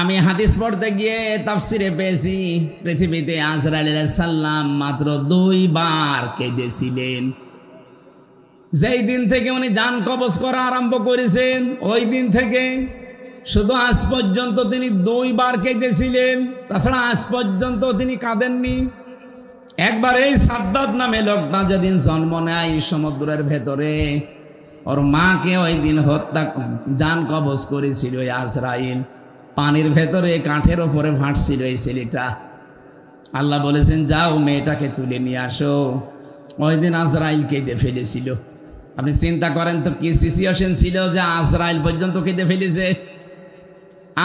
আমি হাদিস পড়তে গিয়ে তাফসিরে পেয়েছি, পৃথিবীতে আজরাইল আলাইহিস সালাম মাত্র 2 বার কেঁদেছিলেন। যেই দিন থেকে উনি জান কবজ করা আরম্ভ করেছেন, ওই দিন থেকে শুধু আজ পর্যন্ত তিনি 2 বার কেঁদেছিলেন, তাছাড়া আজ পর্যন্ত তিনি কাঁদেননি। একবার এই সাদ্দাত নামে লোকটা যেদিন জন্ম নেয় সমুদ্রের ভেতরে, ওর মাকে ওই দিন হত্যা জান কবজ করেছিল ওই আজরাইল। পানির ভেতরে কাঠের ওপরে ভাসছিল এই ছেলেটা। আল্লাহ বলেছেন যাও মেয়েটাকে তুলে নিয়ে আসো। ওই দিন আজরাইল কেঁদে ফেলেছিল। আপনি চিন্তা করেন তো কি সিচুয়েশন ছিল যে আজরাইল পর্যন্ত কেঁদে ফেলেছে।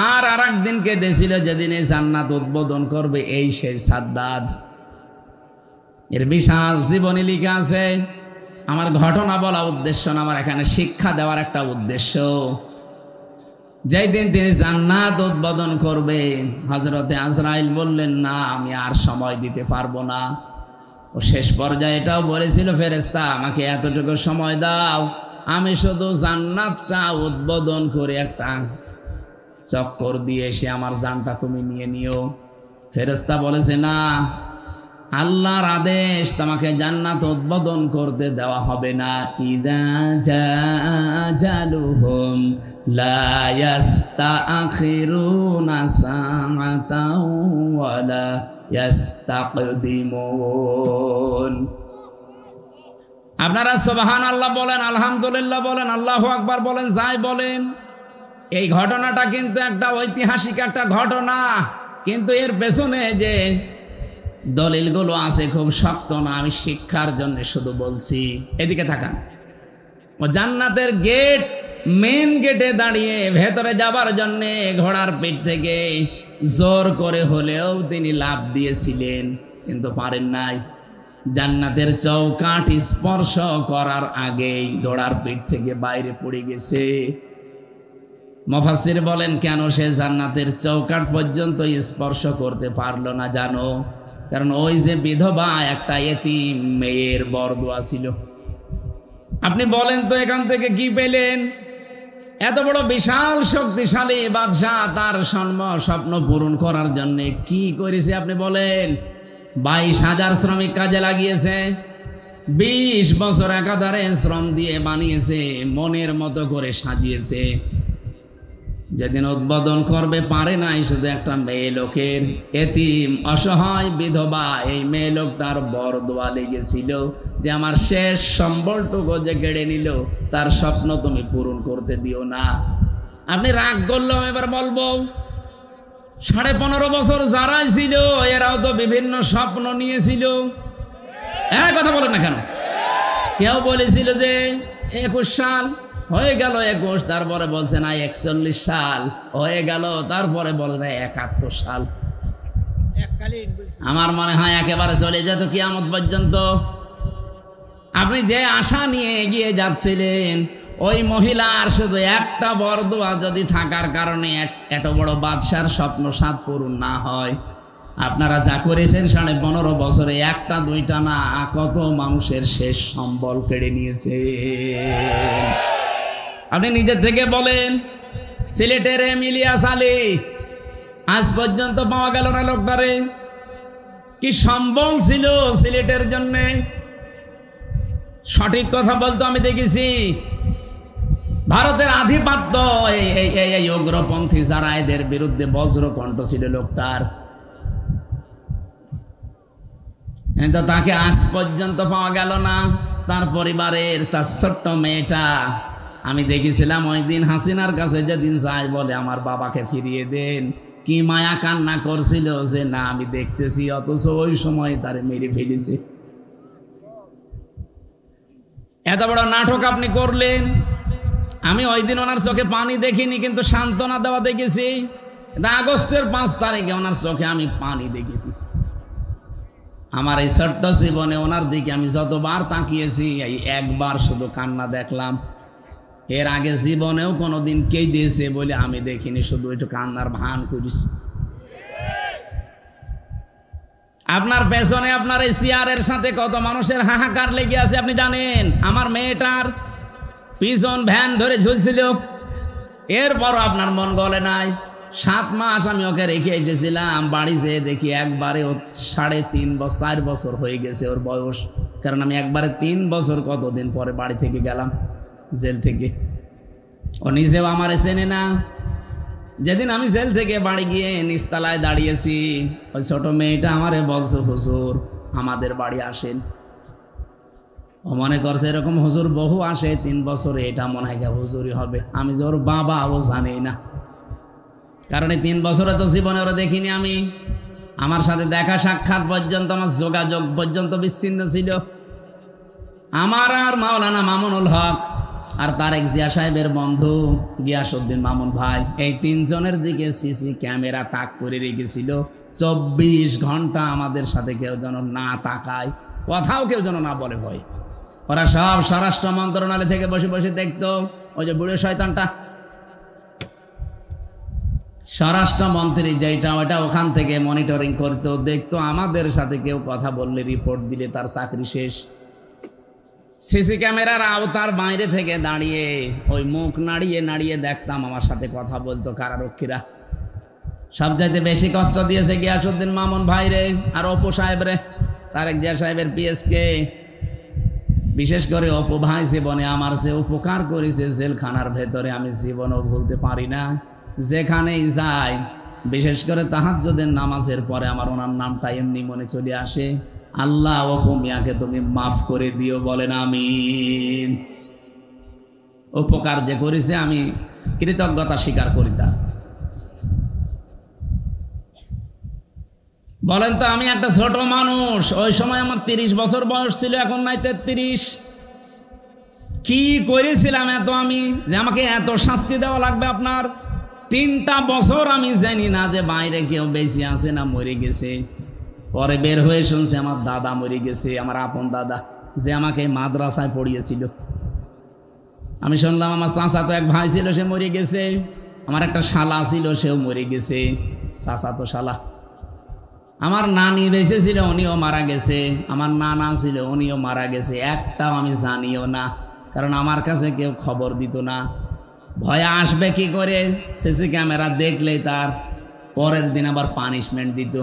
আর একদিন কেঁদেছিল যেদিন এই জান্নাত উদ্বোধন করবে, এই সেই সাদ্দাত। এর বিশাল জীবনী লিখা আছে। আমার ঘটনা বলা উদ্দেশ্য না, আমার এখানে শিক্ষা দেওয়ার একটা উদ্দেশ্য। যেই দিন তিনি জান্নাত উদ্বোধন করবে, হযরতে আজরাইল বললেন না আমি আর সময় দিতে পারবো না। ও শেষ পর্যায়ে এটাও বলেছিল, ফেরেশতা আমাকে এতটুকু সময় দাও, আমি শুধু জান্নাতটা উদ্বোধন করে একটা চক্কর দিয়ে এসে আমার জানটা তুমি নিয়ে নিও। ফেরেশতা বলেছে না, আল্লাহর আদেশ, তোমাকে জান্নাত উদ্বোধন করতে দেওয়া হবে না। ইযা জাজালুহুম লা ইস্তাখিরুনা সাআতাও ওয়া লা ইস্তাকদিমুন। আপনারা সুবহানাল্লাহ বলেন, আলহামদুলিল্লাহ বলেন, আল্লাহু আকবার বলেন, যাই বলেন। এই ঘটনাটা কিন্তু একটা ঐতিহাসিক একটা ঘটনা, কিন্তু এর পেছনে যে দলিলগুলো আছে খুব শক্ত না। আমি শিক্ষার জন্য শুধু বলছি। এদিকে তাকান। ও জান্নাতের গেট, মেন গেটে দাঁড়িয়ে ভেতরে যাবার জন্য ঘোড়ার পিঠ থেকে জোর করে হলেও তিনি লাফ দিয়েছিলেন, কিন্তু পারেন নাই। জান্নাতের চৌকাঠ স্পর্শ করার আগেই ঘোড়ার পিঠ থেকে বাইরে পড়ে গেছে। মুফাসসির বলেন কেন সে জান্নাতের চৌকাঠ পর্যন্ত স্পর্শ করতে পারলো না জানো? কারণ ওই যে বিধবা একটা এতিম মেয়ের বরদোয়া ছিল। আপনি বলেন তো এখান থেকে কি পেলেন? এত বড় বিশাল শক্তিশালী বাদশাহ তার স্বপ্ন পূরণ করার জন্য কি করেছে আপনি বলেন? 22,000 শ্রমিক কাজে লাগিয়েছে, 20 বছর একাধারে শ্রম দিয়ে বানিয়েছে, মনের মতো করে সাজিয়েছে। যেদিন উদ্বোধন করবে পারে নাই শুধু একটা মেয়ে লোকের, এতিম অসহায় বিধবা এই মেয়ে লোকটার বড় দোয়া লেগেছিল যে আমার শেষ সম্বলটুকু যে কেড়ে নিল তার স্বপ্ন তুমি পূরণ করতে দিও না। আপনি রাগ করলেও এবার বলবো 15.5 বছর যারাই ছিল এরাও তো বিভিন্ন স্বপ্ন নিয়েছিল। কথা বলেন না কেন? কেউ বলেছিল যে 21 সাল হয়ে গেল, 21, তারপরে বলছে না 41 সাল হয়ে গেল, তারপরে বলে না 71 সাল। আমার মনে হয় একেবারে চলে যেত কিয়ামত পর্যন্ত। আপনি যে আশা নিয়ে এগিয়ে যাচ্ছিলেন ওই মহিলার শুধু একটা বরদোয়া যদি থাকার কারণে এত বড় বাদশার স্বপ্ন সাত পূরণ না হয়, আপনারা যা করেছেন 15.5 বছরে একটা দুইটা না কত মানুষের শেষ সম্বল কেড়ে নিয়েছে। আপনি নিজের থেকে বলেন, সিলেটের ইলিয়াস আলী আজ পর্যন্ত পাওয়া গেল না লোকটারে। কি সম্বল ছিল সিলেটের জন্য? সঠিক কথা বলতো আমি দেখেছি। ভারতের আধিপত্য এই উগ্রপন্থী যারা এদের বিরুদ্ধে বজ্রকণ্ঠ ছিল লোকটার, কিন্তু তাকে আজ পর্যন্ত পাওয়া গেল না। তার পরিবারের তার ছোট্ট মেয়েটা আমি দেখেছিলাম ওই দিন হাসিনার কাছে যেদিন যায় বলে আমার বাবাকে ফিরিয়ে দেন, কি মায়া কান্না করছিল যে না আমি দেখতেছি, অথচ ওই সময় তারে মেরে ফেলেছে। এত বড় নাটক আপনি করলেন। আমি ওই দিন ওনার চোখে পানি দেখিনি, কিন্তু সান্ত্বনা দেওয়া দেখেছি। আগস্টের 5 তারিখে ওনার চোখে আমি পানি দেখেছি। আমার এই ছোট্ট জীবনে ওনার দিকে আমি যতবার তাকিয়েছি এই একবার শুধু কান্না দেখলাম। এর আগে জীবনেও কোনোদিন কে দিয়েছে বলে আমি দেখিনি, শুধু একটু কান্নার ভান করিস। আপনার পেছনে আপনার এই চেয়ারের সাথে কত মানুষের হাহাকার লেগে আছে আপনি জানেন? আমার মেয়েটার পিছন ভ্যান ধরে ঝুলছিল, এরপরও আপনার মন গলে নাই। 7 মাস আমি ওকে রেখে এসেছিলাম, বাড়ি যেয়ে দেখি একবারে ও 3.5 বছর হয়ে গেছে ওর বয়স। কারণ আমি একবারে 3 বছর কতদিন পরে বাড়ি থেকে গেলাম জেল থেকে। ও নিজেও আমারে চেনে না। যেদিন আমি জেল থেকে বাড়ি গিয়ে নিচতলায় দাঁড়িয়েছি, ওই ছোট মেয়েটা আমারে বলছে হুজুর আমাদের বাড়ি আসেন। ও মনে করছে এরকম হুজুর বহু আসে 3 বছরে, এটা মনে হয় হুজুরই হবে। আমি যে ওর বাবা ও জানি না, কারণ এই 3 বছরে তো জীবনে ওরা দেখিনি আমি। আমার সাথে দেখা সাক্ষাৎ পর্যন্ত, আমার যোগাযোগ পর্যন্ত বিচ্ছিন্ন ছিল। আমার আর মাওলানা মামুনুল হক আর তারেক জিয়া সাহেবের বন্ধু গিয়াসউদ্দিন মামুন ভাই, এই 3 জনের দিকে সিসি ক্যামেরা তাক করে রেখেছিল। 24 ঘন্টা আমাদের সাথে কেউ যেন না তাকায়, কথাও কেউ যেন না বলে ভয়। ওরা সব স্বরাষ্ট্র মন্ত্রণালয় থেকে বসে বসে দেখতো। ওই যে বুড়ো শয়তানটা স্বরাষ্ট্রমন্ত্রী যেটা, ওটা ওখান থেকে মনিটরিং করতো, দেখতো আমাদের সাথে কেউ কথা বললে রিপোর্ট দিলে তার চাকরি শেষ। সিসি ক্যামেরার আওতার বাইরে থেকে দাঁড়িয়ে ওই মুখ নাড়িয়ে নাড়িয়ে দেখতাম আমার সাথে কথা বলতো কারারক্ষীরা। সবচাইতে বেশি কষ্ট দিয়েছে গিয়াসউদ্দিন মামুন ভাই রে, আর অপু সাহেব রে, তারেক জিয়া সাহেবের পিএসকে। বিশেষ করে অপু ভাই জীবনে আমার যে উপকার করেছে জেলখানার ভেতরে আমি জীবনও ভুলতে পারি না। যেখানেই যাই, বিশেষ করে তাহাজ্জুদের নামাজের পরে আমার ওনার নামটা এমনি মনে চলে আসে, আল্লাহ অপু মিয়াকে তুমি মাফ করে দিও, বলেন আমিন। উপকার যে করেছে আমি কৃতজ্ঞতা স্বীকার করি। তা বলেন তো, আমি একটা ছোট মানুষ, ওই সময় আমার 30 বছর বয়স ছিল, এখন নাই 33। কি করেছিলাম এত আমি যে আমাকে এত শাস্তি দেওয়া লাগবে আপনার? 3টা বছর আমি জানি না যে বাইরে কেউ বেঁচে আছে না মরে গেছে। পরে বের হয়ে শুনছি আমার দাদা মরে গেছে, আমার আপন দাদা যে আমাকে মাদ্রাসায় পড়িয়েছিল। আমি শুনলাম আমার চাচাতো এক ভাই ছিল, সে মরে গেছে। আমার একটা শালা ছিল, সেও মরে গেছে, চাচাতো শালা। আমার নানি বেঁচে ছিল, উনিও মারা গেছে। আমার নানা ছিল, উনিও মারা গেছে। একটাও আমি জানিও না, কারণ আমার কাছে কেউ খবর দিত না। ভয় আসবে কি করে? সিসি ক্যামেরা দেখলেই তার পরের দিন আবার পানিশমেন্ট দিত।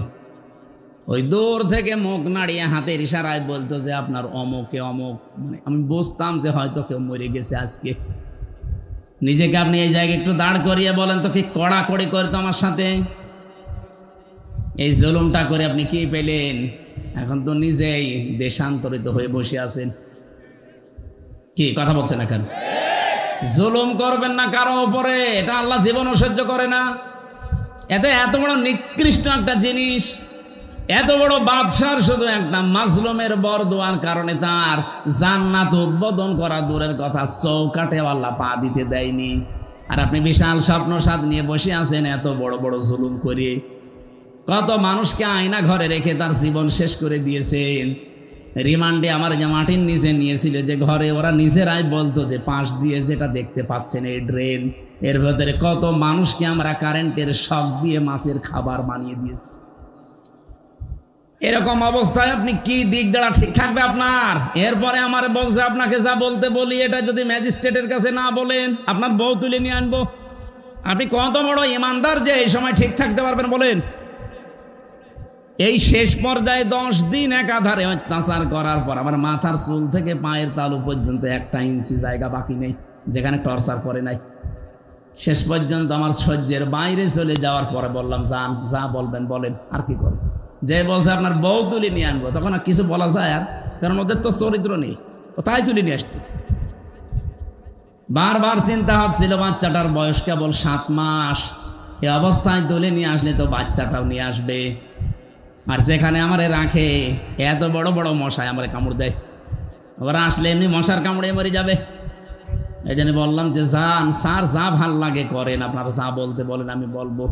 ওই দূর থেকে মুখ নাড়িয়ে হাতের ইশারায় বলতো যে আপনার অমুকে অমুক। মানে আমি বুঝতাম যে হয়তো কেউ মরে গেছে আজকে। নিজেকে আপনি এই জায়গায় একটু দাঁড় করিয়ে বলেন তো, কি কড়াকড়ি করতো আমার সাথে? এই জুলুমটা করে আপনি কি পেলেন? এখন তো নিজেই দেশান্তরিত হয়ে বসে আছেন। কি কথা বলছেন না কেন? জুলুম করবেন না কারো উপরে, এটা আল্লাহ জীবনও সহ্য করে না। এত বড় নিকৃষ্ট একটা জিনিস, এত বড় বাদশার শুধু একটা মাজলুমের বরদোয়ার কারণে তার জান্নাত উদ্বোধন করা দূরের কথা, চৌকাঠে আল্লাহ পা দিতে দেয়নি। আর আপনি বিশাল স্বপ্ন সাদ নিয়ে বসে আছেন এত বড় বড় জুলুম করে। কত মানুষকে আয়না ঘরে রেখে তার জীবন শেষ করে দিয়েছেন। রিমান্ডে আমার যে মাটির নিচে নিয়েছিল, যে ঘরে ওরা নিজেরাই বলতো যে পাশ দিয়ে যেটা দেখতে পাচ্ছেন এই ড্রেন, এর ভেতরে কত মানুষকে আমরা কারেন্টের শক দিয়ে মাছের খাবার বানিয়ে দিয়েছি। এরকম অবস্থায় আপনি কি দিক দ্বারা ঠিক থাকবে আপনার? এরপরে আমার বলছে আপনাকে যা বলতে বলি, এটা যদি ম্যাজিস্ট্রেটের কাছে না বলেন আপনার বউ তুলে নিয়ে আনবো। আপনি কত বড় ইমানদার যে এই সময় ঠিক থাকতে পারবেন বলেন? এই শেষ পর্যায়ে 10 দিন একাধারে অত্যাচার করার পর আমার মাথার চুল থেকে পায়ের তালু পর্যন্ত 1 ইঞ্চি জায়গা বাকি নেই যেখানে টর্চার করে নাই। শেষ পর্যন্ত আমার সহ্যের বাইরে চলে যাওয়ার পরে বললাম, যান, যা বলবেন বলেন, আর কি করবেন। যে বলছে আপনার বউ তুলে নিয়ে আনবো, তখন আর কিছু বলা যায়? আর কারণ ওদের তো চরিত্র নেই, ও তাই তুলে নিয়ে আসতো। বারবার চিন্তা হচ্ছিল বাচ্চাটার বয়স কেবল 7 মাস, এই অবস্থায় তুলে নিয়ে আসলে তো বাচ্চাটাও নিয়ে আসবে। আর যেখানে আমারে রাখে এত বড় বড় মশায় আমারে কামড় দেয়, ওরা আসলে এমনি মশার কামড়ে মরে যাবে। এই জন্য বললাম যে যান স্যার, যা ভাল লাগে করেন, আপনারা যা বলতে বলেন আমি বলবো।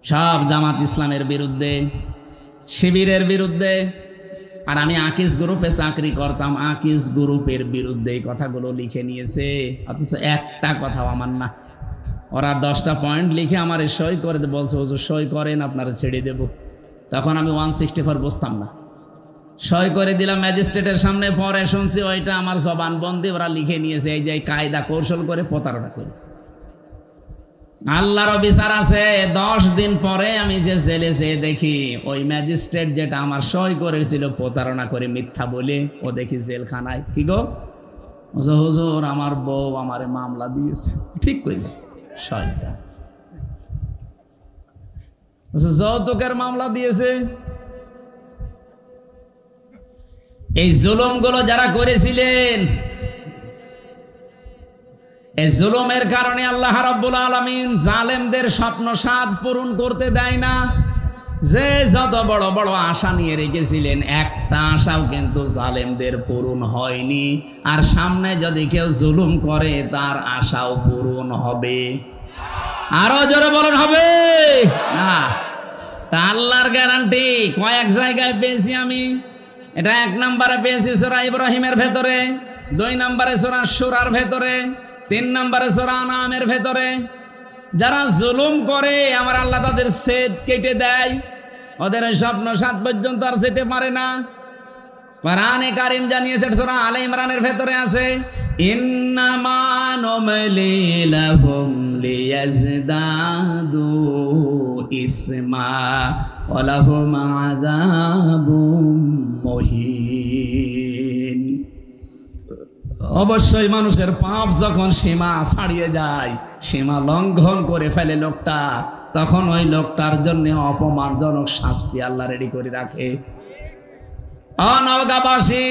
সব জামাত ইসলামের বিরুদ্ধে, শিবিরের বিরুদ্ধে। আর আমি আকিস গ্রুপে চাকরি করতাম, আকিস গ্রুপের বিরুদ্ধে এই কথাগুলো লিখে নিয়েছে, অথচ একটা কথাও আমার না। ওরা 10টা পয়েন্ট লিখে আমার সই করে বলছে, হুজুর সই করেন, আপনারা ছেড়ে দেব। তখন আমি 164 বুঝতাম না, সই করে দিলাম ম্যাজিস্ট্রেটের সামনে। পরে শুনছি ওইটা আমার জবানবন্দি ওরা লিখে নিয়েছে, এই যে কায়দা কৌশল করে প্রতারণা করে। আল্লাহর বিচার আছে। 10 দিন পরে আমি যে জেলে যেয়ে দেখি ওই ম্যাজিস্ট্রেট যেটা আমার সই করেছিল প্রতারণা করে মিথ্যা বলে, ও দেখি জেলখানায়। কি গো হুজুর, আমার বউ আমারে মামলা দিয়েছে। ঠিক করেছে, শয়তান। যৌতুকের মামলা দিয়েছে। এই জুলুমগুলো যারা করেছিলেন, এই জুলুমের কারণে আল্লাহ রাব্বুল আলামিন জালেমদের স্বপ্ন সাধ পূরণ করতে দেয় না। যে যত বড় বড় আশা নিয়ে রেখেছিলেন, একটা আশাও কিন্তু জালেমদের পূরণ হয়নি। আর সামনে যদি কেউ জুলুম করে তার আশাও পূরণ হবে। আরো জোরে বলেন হবে না? তা আল্লাহর গ্যারান্টি কয়েক জায়গায় পেয়েছি আমি। এটা 1 নম্বরে পেয়েছি সূরা ইব্রাহিমের ভেতরে, 2 নম্বরে সূরা শুরার ভেতরে, 3 নম্বরে সূরা আনামের ভেতরে। যারা জুলুম করে আমার আল্লাহ তাদের সেদ কেটে দেয়, ওদের স্বপ্ন 7 পর্যন্ত আর যেতে পারে না। কোরআনে কারীম জানিয়েছে, সূরা আলে ইমরানের ভেতরে আছে, ইন্নামা নুমলি লাহুম লিয়াজদাদু ইসমা ওয়া লাহুম আযাবুম মুহিন। অবশ্যই মানুষের পাপ যখন সীমা ছাড়িয়ে যায়, সীমা লঙ্ঘন করে ফেলে লোকটা, তখন ওই লোকটার জন্য অপমানজনক শাস্তি আল্লাহ রেডি করে রাখে। নওগাঁবাসী,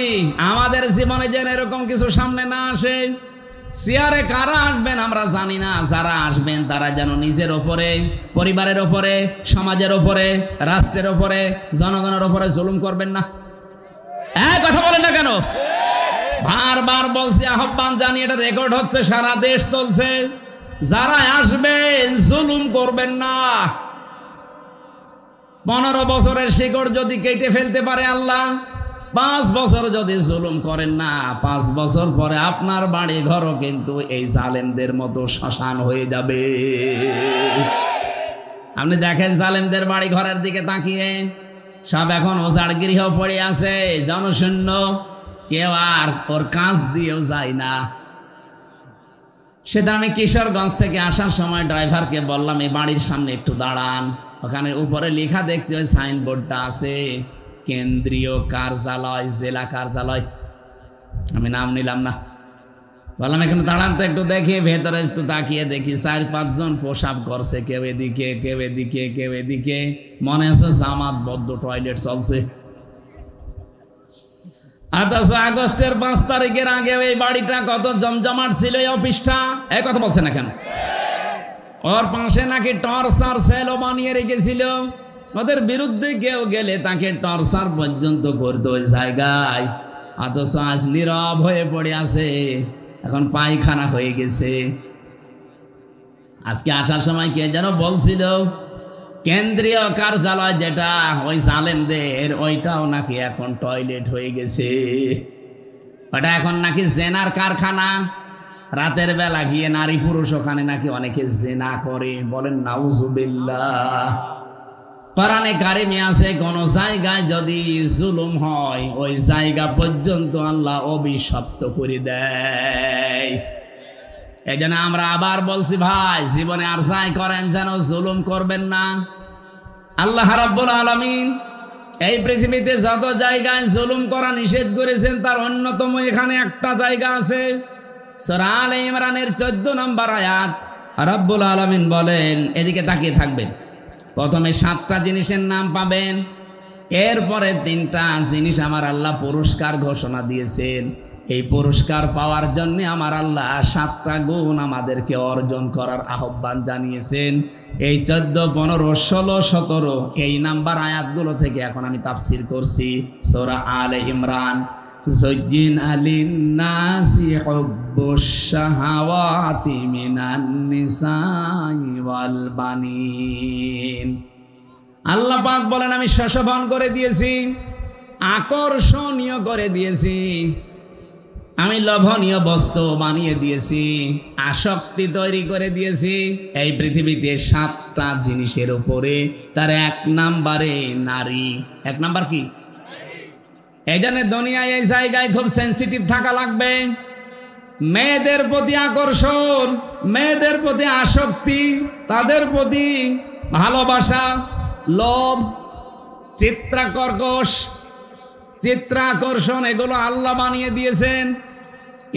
আমাদের জীবনে যেন এরকম কিছু সামনে না আসে। চেয়ারে কারা আসবেন আমরা জানি না, যারা আসবেন তারা যেন নিজের ওপরে, পরিবারের ওপরে, সমাজের ওপরে, রাষ্ট্রের ওপরে, জনগণের ওপরে জুলুম করবেন না। কথা বলেন না কেন? বারবার বলছি, আহ্বান জানি, এটা রেকর্ড হচ্ছে, সারা দেশ চলছে। যারা আসবেন জুলুম করবেন না। 15 বছরের শিকড় যদি কেটে ফেলতে পারে আল্লাহ, 5 বছর যদি জুলুম করেন না, 5 বছর পরে আপনার বাড়ি ঘরও কিন্তু এই জালেমদের মতো শ্মশান হয়ে যাবে। আপনি দেখেন জালেমদের বাড়ি ঘরের দিকে তাকিয়ে, সব এখন ওজাড় গৃহ পড়ে আছে, জনশূন্য, কেউ আর ওর কাজ দিয়েও যায় না। সেটা আমি কিশোরগঞ্জ থেকে আসার সময় ড্রাইভারকে বললাম এই বাড়ির সামনে একটু দাঁড়ান, ওখানে উপরে লেখা দেখছি ওই সাইনবোর্ডটা আছে কেন্দ্রীয় কার্যালয়, জেলা কার্যালয়। আমি নাম নিলাম না, বললাম এখানে দাঁড়ান তো একটু দেখি। ভেতরে একটু তাকিয়ে দেখি 4-5 জন প্রসাব করছে, কেউ এদিকে কেউ এদিকে কেউ এদিকে, মনে আছে জামাতবদ্ধ টয়লেট চলছে। অথচ আগস্টের 5 তারিখের আগে এই বাড়িটা কত জমজমাট ছিল, এই অফিসটা। এই কথা বলছে না কেন? ওর পাশে নাকি টর্চার সেলও বানিয়ে রেখেছিল, ওদের বিরুদ্ধে কেউ গেলে তাকে টর্চার পর্যন্ত করতো ওই জায়গায়। অথচ আজ নীরব হয়ে পড়ে আছে, এখন পায়খানা হয়ে গেছে। আজকে আসার সময় কে যেন বলছিল কেন্দ্রীয় কার্যালয় যেটা ওই জালেমদের, ওইটাও নাকি এখন টয়লেট হয়ে গেছে। ওটা এখন নাকি জেনার কারখানা। রাতের বেলা গিয়ে নারী পুরুষ ওখানে নাকি অনেকে জেনা করে। বলেন নাউজুবিল্লাহ। কোরআনে কারিমে আছে কোন জায়গায় যদি জুলুম হয় ওই জায়গা পর্যন্ত আল্লাহ অভিশপ্ত করে দেয়। এই জন্য আমরা আবার বলছি ভাই, জীবনে আর যাই করেন যেন জুলুম করবেন না। আল্লাহ রাব্বুল আলামিন এই পৃথিবীতে যত জায়গায় জুলুম করা নিষেধ করেছেন তার অন্যতম এখানে একটা জায়গা আছে। সূরা আলে ইমরানের 14 নম্বর আয়াত রাব্বুল আলামিন বলেন, এদিকে তাকিয়ে থাকবেন, প্রথমে 7টা জিনিসের নাম পাবেন, এরপরে 3টা জিনিস আমার আল্লাহ পুরস্কার ঘোষণা দিয়েছেন। এই পুরস্কার পাওয়ার জন্য আমার আল্লাহ 7টা গুণ আমাদেরকে অর্জন করার আহ্বান জানিয়েছেন। এই 14, 15, 16, 17 এই নাম্বার আয়াতগুলো থেকে এখন আমি তাফসীর করছি। সূরা আলে ইমরান। যুজ্জিনা লিন-নাসি হুব্বুশ শাহাওয়াতি মিনান নিসাই ওয়াল বানিন। আল্লাহ পাক বলেন আমি শোভন করে দিয়েছি, আকর্ষণীয় করে দিয়েছি, আমি লোভনীয় বস্তু বানিয়ে দিয়েছি, আসক্তি তৈরি করে দিয়েছি এই পৃথিবীতে 7টা জিনিসের উপরে। তার 1 নম্বরে নারী। 1 নাম্বার কি? এই জন্য দুনিয়ায় এই জায়গায় খুব সেন্সিটিভ থাকা লাগবে। মেয়েদের প্রতি আকর্ষণ, মেয়েদের প্রতি আসক্তি, তাদের প্রতি ভালোবাসা, লোভ, চিত্রাকর্ষণ এগুলো আল্লাহ বানিয়ে দিয়েছেন।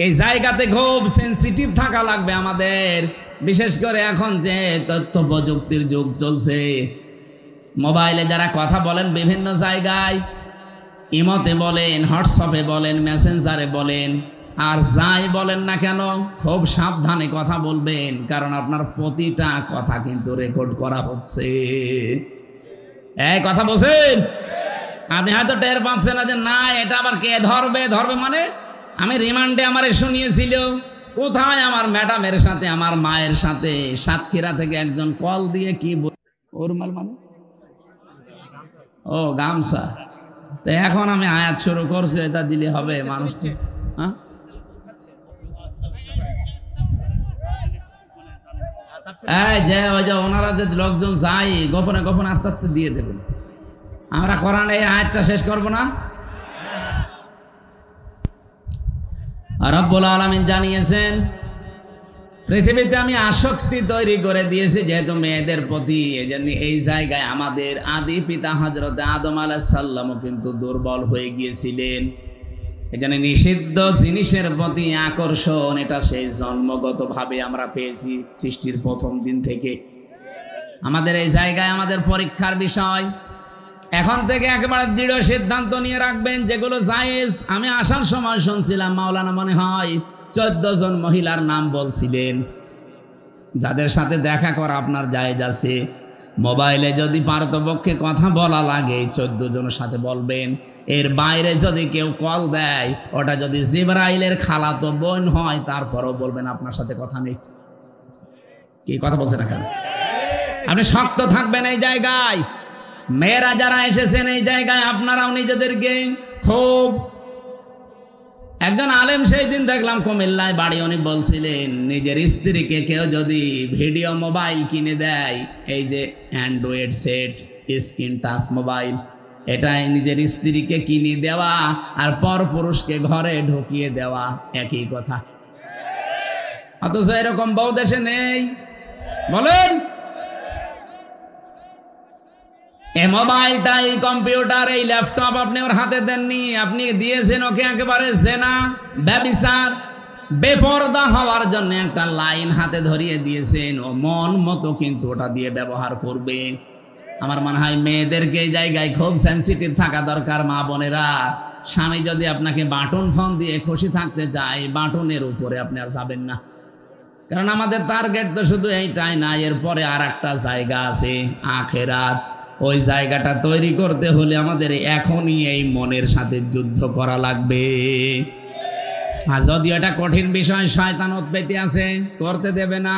এই জায়গাতে খুব সেন্সিটিভ থাকা লাগবে আমাদের। বিশেষ করে এখন যে তথ্য প্রযুক্তির যুগ চলছে, মোবাইলে যারা কথা বলেন বিভিন্ন জায়গায়, ইমোতে বলেন, হোয়াটসঅ্যাপে বলেন, মেসেঞ্জারে বলেন, আর যাই বলেন না কেন খুব সাবধানে কথা বলবেন, কারণ আপনার প্রতিটা কথা কিন্তু রেকর্ড করা হচ্ছে। এই কথা বলছেন, আপনি হয়তো টের পাচ্ছেন না যে না এটা আবার কে ধরবে মানে আমি রিমান্ডে আমারে শুনিয়েছিল, কোথায় আমার ম্যাডামের সাথে আমার মায়ের সাথে সাতক্ষীরা থেকে একজন কল দিয়ে কি ওরমাল মানে ও গামছা। তো এখন আমি আয়াত শুরু করছি, এটা দিলে হবে মানুষকে? হ্যাঁ, যে ওই যে ওনারা যে লোকজন যাই গোপনে গোপনে আস্তে আস্তে দিয়ে দেবেন। আমরা কোরআনে এই আয়াতটা শেষ করব না? রব্বুল আলামিন জানিয়েছেন পৃথিবীতে আমি আসক্তি তৈরি করে দিয়েছি যেহেতু মেয়েদের প্রতি। এজন্য এই জায়গায় আমাদের আদি পিতা হযরত আদম আলাইহিস সালামও কিন্তু দুর্বল হয়ে গিয়েছিলেন। এজন্য নিষিদ্ধ জিনিসের প্রতি আকর্ষণ এটা সেই জন্মগতভাবে আমরা পেয়েছি সৃষ্টির প্রথম দিন থেকে। আমাদের এই জায়গায় আমাদের পরীক্ষার বিষয়। এখন থেকে একেবারে দৃঢ় সিদ্ধান্ত নিয়ে রাখবেন যেগুলো জায়েজ। আমি আসার সময় শুনছিলাম মাওলানা মনে হয় 14 জন মহিলার নাম বলছিলেন যাদের সাথে দেখা করা আপনার জায়েজ আছে। মোবাইলে যদি পারতপক্ষে কথা বলা লাগে 14 জনের সাথে বলবেন। এর বাইরে যদি কেউ কল দেয়, ওটা যদি জিবরাইলের খালাতো বোন হয় তারপরও বলবেন আপনার সাথে কথা নেই। কি কথা বলছেন না কেন? আপনি শক্ত থাকবেন এই জায়গায়। মেয়েরা যারা এসেছেন এই জায়গায় আপনারাও নিজেদেরকে খুব, একজন আলেম সেই দিন দেখলাম কুমিল্লায় বাড়ি, উনি বলছিলেন নিজের স্ত্রীকে কেউ যদি ভিডিও মোবাইল কিনে দেয়, এই যে Android set, screen touch mobile, এটাই নিজের স্ত্রীকে কিনে দেওয়া আর পর পুরুষকে ঘরে ঢুকিয়ে দেওয়া একই কথা। অথচ এরকম বউ দেশে নেই। বলেন, এই মোবাইলটা, এই কম্পিউটার, এই ল্যাপটপ আপনি ওর হাতে দেননি, আপনি দিয়েছেন ওকে একেবারে জেনা, ব্যভিচার, বেপরদা হওয়ার জন্য একটা লাইন হাতে ধরিয়ে দিয়েছেন। ও মন মতো কিন্তু ওটা দিয়ে ব্যবহার করবে। আমার মনে হয় মেয়েদেরকে এই জায়গায় খুব সেন্সিটিভ থাকা দরকার। মা বোনেরা, স্বামী যদি আপনাকে বাটন ফোন দিয়ে খুশি থাকতে চায়, বাটনের উপরে আপনি আর যাবেন না। কারণ আমাদের টার্গেট তো শুধু এইটাই না, এরপরে আর একটা জায়গা আছে, আখেরাত। ওই জায়গাটা তৈরি করতে হলে আমাদের এখনই এই মনের সাথে যুদ্ধ করা লাগবে। আর যদিও এটা কঠিন বিষয়, শয়তান উৎপত্তি আছে, করতে দেবে না।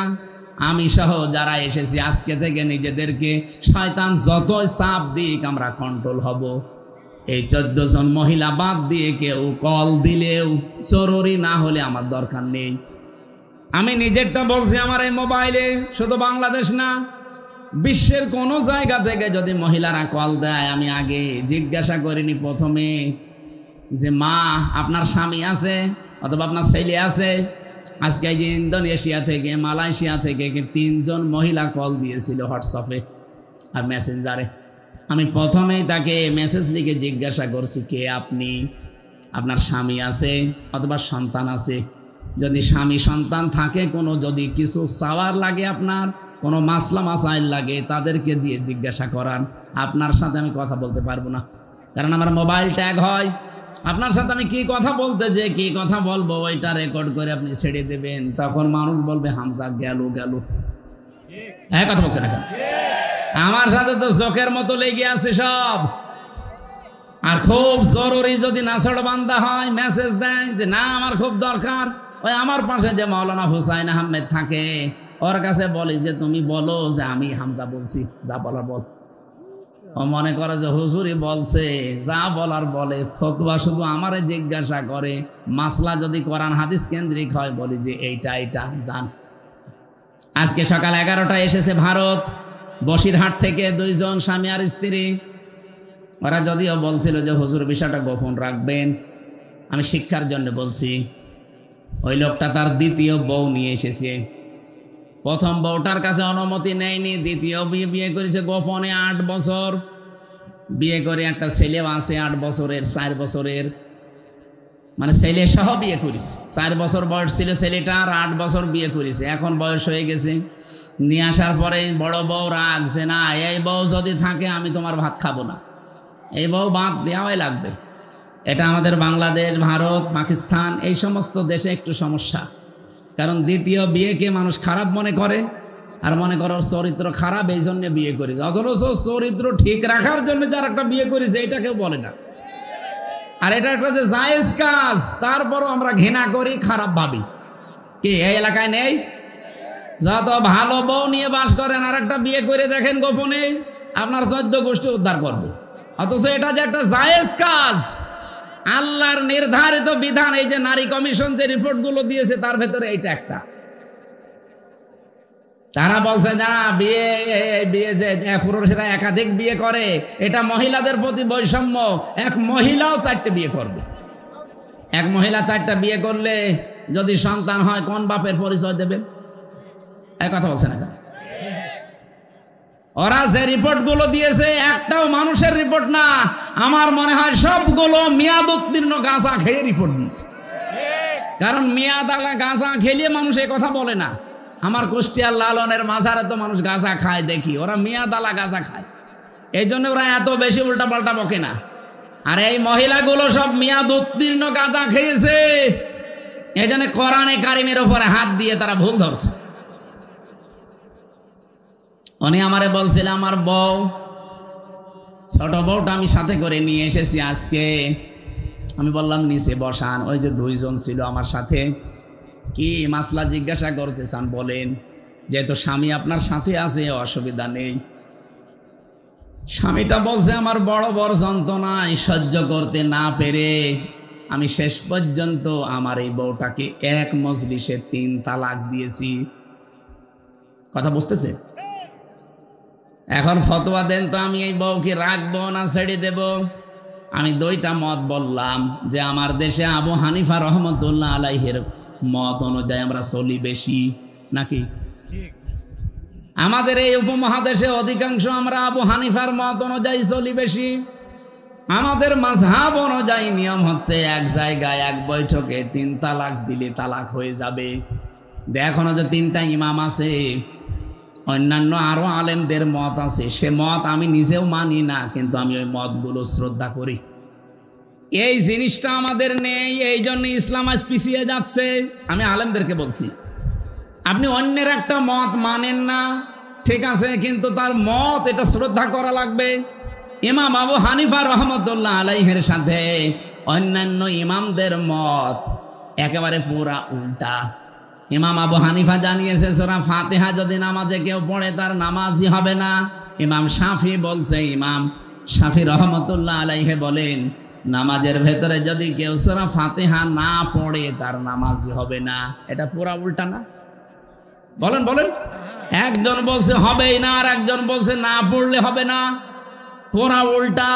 আমি সহ যারা এসেছি আজকে থেকে নিজেদেরকে শয়তান যত চাপ দিক আমরা কন্ট্রোল হব। এই 14 জন মহিলা বাদ দিয়ে কেউ কল দিলেও জরুরি না হলে আমার দরকার নেই। আমি নিজেরটা বলছি, আমার এই মোবাইলে শুধু বাংলাদেশ না, বিশ্বের কোনো জায়গা থেকে যদি মহিলারা কল দেয়, আমি আগে জিজ্ঞাসা করিনি প্রথমে যে মা আপনার স্বামী আছে অথবা আপনার ছেলে আছে। আজকে এই যে ইন্দোনেশিয়া থেকে, মালয়েশিয়া থেকে 3 জন মহিলা কল দিয়েছিল হোয়াটসঅ্যাপে আর মেসেঞ্জারে। আমি প্রথমেই তাকে মেসেজ লিখে জিজ্ঞাসা করছি, কে আপনি, আপনার স্বামী আছে অথবা সন্তান আছে? যদি স্বামী সন্তান থাকে, কোনো যদি কিছু চাওয়ার লাগে, আপনার কোনো মাসলা মাসাইল লাগে, তাদেরকে দিয়ে জিজ্ঞাসা করান। আপনার সাথে আমি কথা বলতে পারবো না, কারণ আমার মোবাইল ট্যাগ হয়। আপনার সাথে আমি কি কথা বলতে যে কি কথা বলবো ওইটা রেকর্ড করে আপনি ছেড়ে দেবেন, তখন মানুষ বলবে হামজা গেল গেল। হ্যাঁ, কথা বলছেন এখন? আমার সাথে তো চোখের মতো লেগে আছে সব। আর খুব জরুরি যদি নাছড় বান্দা হয়, মেসেজ দেয় যে না আমার খুব দরকার, ওই আমার পাশে যে মাওলানা হুসাইন আহমেদ থাকে ওর কাছে বলি যে তুমি বলো যে আমি হামজা বলছি, যা বলার বল। ও মনে করে যে হুজুরি বলছে, যা বলার বলে। ফতোয়া শুধু আমারে জিজ্ঞাসা করে, মাসলা যদি কোরআন হাদিস কেন্দ্রিক হয় বলি যে এইটা জান। আজকে সকাল 11টায় এসেছে ভারত, বসিরহাট থেকে 2 জন স্বামী আর স্ত্রী। ওরা যদিও বলছিল যে হুজুর বিষয়টা গোপন রাখবেন, আমি শিক্ষার জন্য বলছি। ওই লোকটা তার দ্বিতীয় বউ নিয়ে এসেছে। প্রথম বউটার কাছে অনুমতি নেয়নি, দ্বিতীয় বিয়ে করেছে গোপনে। 8 বছর বিয়ে করে একটা ছেলেও আছে 8 বছরের, 4 বছরের, মানে ছেলে সহ বিয়ে করেছে। 4 বছর বয়স ছিল ছেলেটার, 8 বছর বিয়ে করেছে। এখন বয়স হয়ে গেছে। নিয়ে আসার পরে বড় বউ রাগ যে না, এই বউ যদি থাকে আমি তোমার ভাত খাবো না, এই বউ বাদ দেওয়াই লাগবে। এটা আমাদের বাংলাদেশ, ভারত, পাকিস্তান এই সমস্ত দেশে একটু সমস্যা। কারণ দ্বিতীয় বিয়েকে মানুষ খারাপ মনে করে, আর মনে করো চরিত্র খারাপ, এই জন্য বিয়ে করেছে। অথচ চরিত্র ঠিক রাখার জন্য যার একটা বিয়ে করেছে এটা কেউ বলে না। আর এটা একটা যে জায়েজ কাজ, তারপরও আমরা ঘৃণা করি, খারাপ ভাবি। কি এই এলাকায় নেই? যত ভালো বউ নিয়ে বাস করেন আর একটা বিয়ে করে দেখেন গোপনে, আপনার 14 গোষ্ঠী উদ্ধার করবে। অথচ এটা যে একটা জায়েজ কাজ, আল্লাহর নির্ধারিত বিধান। এই যে নারী কমিশন যে রিপোর্টগুলো দিয়েছে তার ভেতরে এইটা একটা। তারা বলছে না বিয়ে যে পুরুষেরা একাধিক বিয়ে করে, এটা মহিলাদের প্রতি বৈষম্য। এক মহিলাও 4টে বিয়ে করবে। এক মহিলা 4টা বিয়ে করলে যদি সন্তান হয় কোন বাপের পরিচয় দেবে? এক কথা বলছে না। ওরা যে রিপোর্টগুলো দিয়েছে একটাও মানুষের রিপোর্ট না। আমার মনে হয় সবগুলো মেয়াদ উত্তীর্ণ গাঁজা খেয়ে রিপোর্ট দিয়েছে। কারণ মেয়াদ আলা গাঁজা খেলে মানুষ এ কথা বলে না। আমার কুষ্টিয়ার লালনের মাজারে তো মানুষ গাঁজা খায় দেখি, ওরা মেয়াদ আলা গাঁজা খায়, এই জন্য ওরা এত বেশি উল্টা পাল্টা বকে না। আর এই মহিলাগুলো সব মেয়াদ উত্তীর্ণ গাঁজা খেয়েছে, এই জন্য কোরআনে কারিমের উপরে হাত দিয়ে তারা ভুল ধরছে। উনি আমারে বলছিল, আমার বউ, ছোট বউটা আমি সাথে করে নিয়ে এসেছি আজকে। আমি বললাম নিচে বসান। ওই যে 2 জন ছিল আমার সাথে। কি মাসলা জিজ্ঞাসা করতে চান বলেন? যেহেতু স্বামী আপনার সাথে আছে অসুবিধা নেই। স্বামীটা বলছে আমার বড় বড় যন্ত্রণায় সহ্য করতে না পেরে আমি শেষ পর্যন্ত আমার এই বউটাকে 1 মজলিসে 3 তালাক দিয়েছি। কথা বুঝতেছে? এখন ফতোয়া দেন তো, আমি এই বউকে রাখবো না ছেড়ে দেব? আমি 2টা মত বললাম যে আমার দেশে আবু হানিফা রহমতুল্লাহ আলাইহির মত অনুযায়ী আমরা চলি বেশি নাকি? আমাদের এই উপমহাদেশে অধিকাংশ আমরা আবু হানিফার মত অনুযায়ী চলি বেশি। আমাদের মাযহাব অনুযায়ী নিয়ম হচ্ছে এক জায়গায় এক বৈঠকে 3 তালাক দিলে তালাক হয়ে যাবে। এখনো যে 3টা ইমাম আছে, অন্যান্য আরো আলেমদের মত আছে, সে মত আমি নিজেও মানি না, কিন্তু আমি ওই মতগুলো শ্রদ্ধা করি। এই জিনিসটা আমাদের নেই, এই জন্য ইসলাম আজ পিছিয়ে যাচ্ছে। আমি আলেমদেরকে বলছি, আপনি অন্যের একটা মত মানেন না, ঠিক আছে, কিন্তু তার মত এটা শ্রদ্ধা করা লাগবে। ইমাম আবু হানিফা রহমতুল্লাহ আলাইহির সাথে অন্যান্য ইমামদের মত একেবারে পুরা উল্টা। ইমাম আবু হানিফা জানিয়েছে সূরা ফাতিহা যদি নামাজে কেউ পড়ে তার নামাজই হবে না। ইমাম শাফি বলছে, ইমাম শাফি রহমতুল্লাহ আলাইহি বলেন নামাজের ভেতরে যদি কেউ সূরা ফাতিহা না পড়ে তার নামাজই হবে না। এটা পুরা উল্টা না? বলেন বলেন। একজন বলছে হবেই না, আর একজন বলছে না পড়লে হবে না। পুরা উল্টা।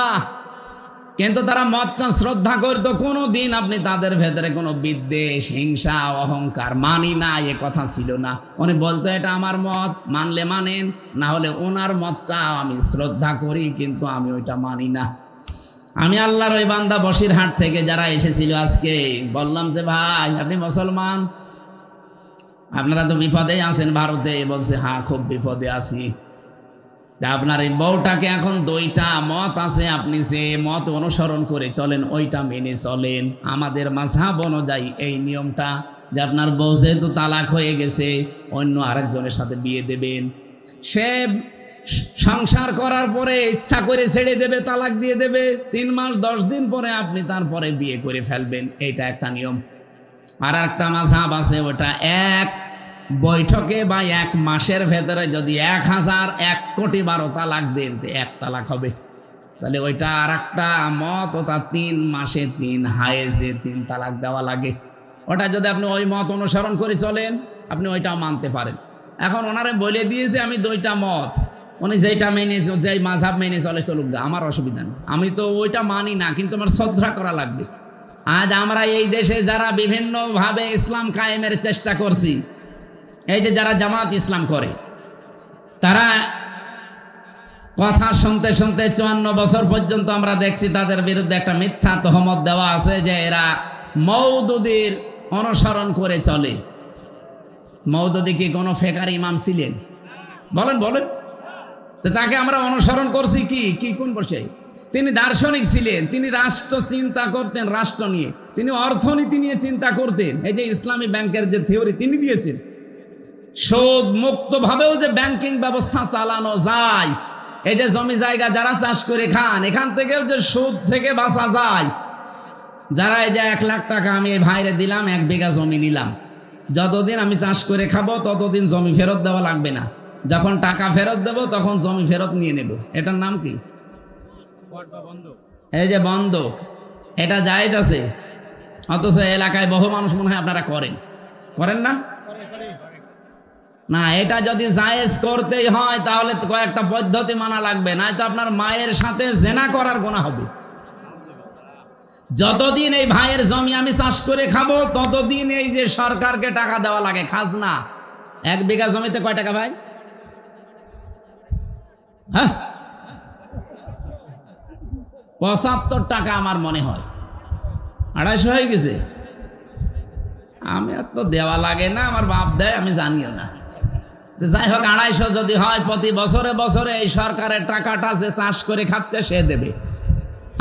কিন্তু তারা মতটা শ্রদ্ধা করত। কোনো দিন আপনি তাদের ভেতরে কোনো বিদ্বেষ, হিংসা, অহংকার, মানি না এ কথা ছিল না। উনি বলতো এটা আমার মত, মানলে মানেন, না হলে ওনার মতটা আমি শ্রদ্ধা করি, কিন্তু আমি ওইটা মানি না। আমি আল্লাহর ওই বান্দা বসিরহাট থেকে যারা এসেছিল আজকে বললাম যে ভাই আপনি মুসলমান, আপনারা তো বিপদে আছেন ভারতে। বলছে হ্যাঁ খুব বিপদে আছি। আপনার এই বউটাকে এখন 2টা মত আছে, আপনি যে মত অনুসরণ করে চলেন ওইটা মেনে চলেন। আমাদের মাযহাব অনুযায়ী এই নিয়মটা যে আপনার বউ যেহেতু তালাক হয়ে গেছে অন্য আরেকজনের সাথে বিয়ে দেবেন, সে সংসার করার পরে ইচ্ছা করে ছেড়ে দেবে, তালাক দিয়ে দেবে, 3 মাস 10 দিন পরে আপনি তারপরে বিয়ে করে ফেলবেন, এইটা একটা নিয়ম। আর একটা মাযহাব আছে, ওটা এক বৈঠকে বা 1 মাসের ভেতরে যদি 1 কোটি 12 তালাক দেন 1 তালাক হবে। তাহলে ওইটা আর একটা মত, ওটা 3 মাসে 3 হায়েজে 3 তালাক দেওয়া লাগে। ওটা যদি আপনি ওই মত অনুসরণ করে চলেন আপনি ওইটাও মানতে পারেন। এখন ওনারে বলে দিয়েছে আমি 2টা মত, উনি যেটা মেনে, যেই মাযহাব মেনে চলে চলুক, আমার অসুবিধা নেই, আমি তো ওইটা মানি না, কিন্তু আমার শ্রদ্ধা করা লাগবে। আজ আমরা এই দেশে যারা বিভিন্নভাবে ইসলাম কায়েমের চেষ্টা করছি, এই যে যারা জামাত ইসলাম করে, তারা কথা শুনতে শুনতে 54 বছর পর্যন্ত আমরা দেখছি তাদের বিরুদ্ধে একটা মিথ্যা তহমত দেওয়া আছে যে এরা মওদুদীর অনুসরণ করে চলে। মওদুদী কি কোনো ফেকার ইমাম ছিলেন? বলেন বলেন। তো তাকে আমরা অনুসরণ করছি কি কোন বসে? তিনি দার্শনিক ছিলেন, তিনি রাষ্ট্র চিন্তা করতেন, রাষ্ট্র নিয়ে, তিনি অর্থনীতি নিয়ে চিন্তা করতেন। এই যে ইসলামী ব্যাংকের যে থিওরি তিনি দিয়েছেন, সুদ মুক্ত ভাবেও যে ব্যাংকিং ব্যবস্থা চালানো যায়, এই যে জমি জায়গা যারা চাষ করে খান এখান থেকেও যে সুদ থেকে বাঁচা যায়। যারা এই যে 1 লাখ টাকা আমি এই ভাইরে দিলাম, 1 বিঘা জমি নিলাম, যতদিন আমি চাষ করে খাবো ততদিন জমি ফেরত দেওয়া লাগবে না, যখন টাকা ফেরত দেব তখন জমি ফেরত নিয়ে নেব। এটার নাম কি? এই যে বন্ধক। এটা জায়েজ আছে, অথচ এলাকায় বহু মানুষ মনে হয় আপনারা করেন না? না, এটা যদি জায়েজ করতেই হয় তাহলে কয়েকটা পদ্ধতি মানা লাগবে, নয়তো আপনার মায়ের সাথে জেনা করার গুনাহ হবে। যতদিন এই ভাইয়ের জমি আমি চাষ করে খাবো ততদিন এই যে সরকারকে টাকা দেওয়া লাগে, খাজনা। 1 বিঘা জমিতে কয় টাকা ভাই? হ্যাঁ, 75 টাকা আমার মনে হয়, 250 হয়ে গেছে। আমি আর তো দেওয়া লাগে না, আমার বাপ দেয়, আমি জানিও না। যাই হোক, 250 যদি হয়, প্রতি বছরে বছরে এই সরকারের টাকাটা যে চাষ করে খাচ্ছে সে দেবে।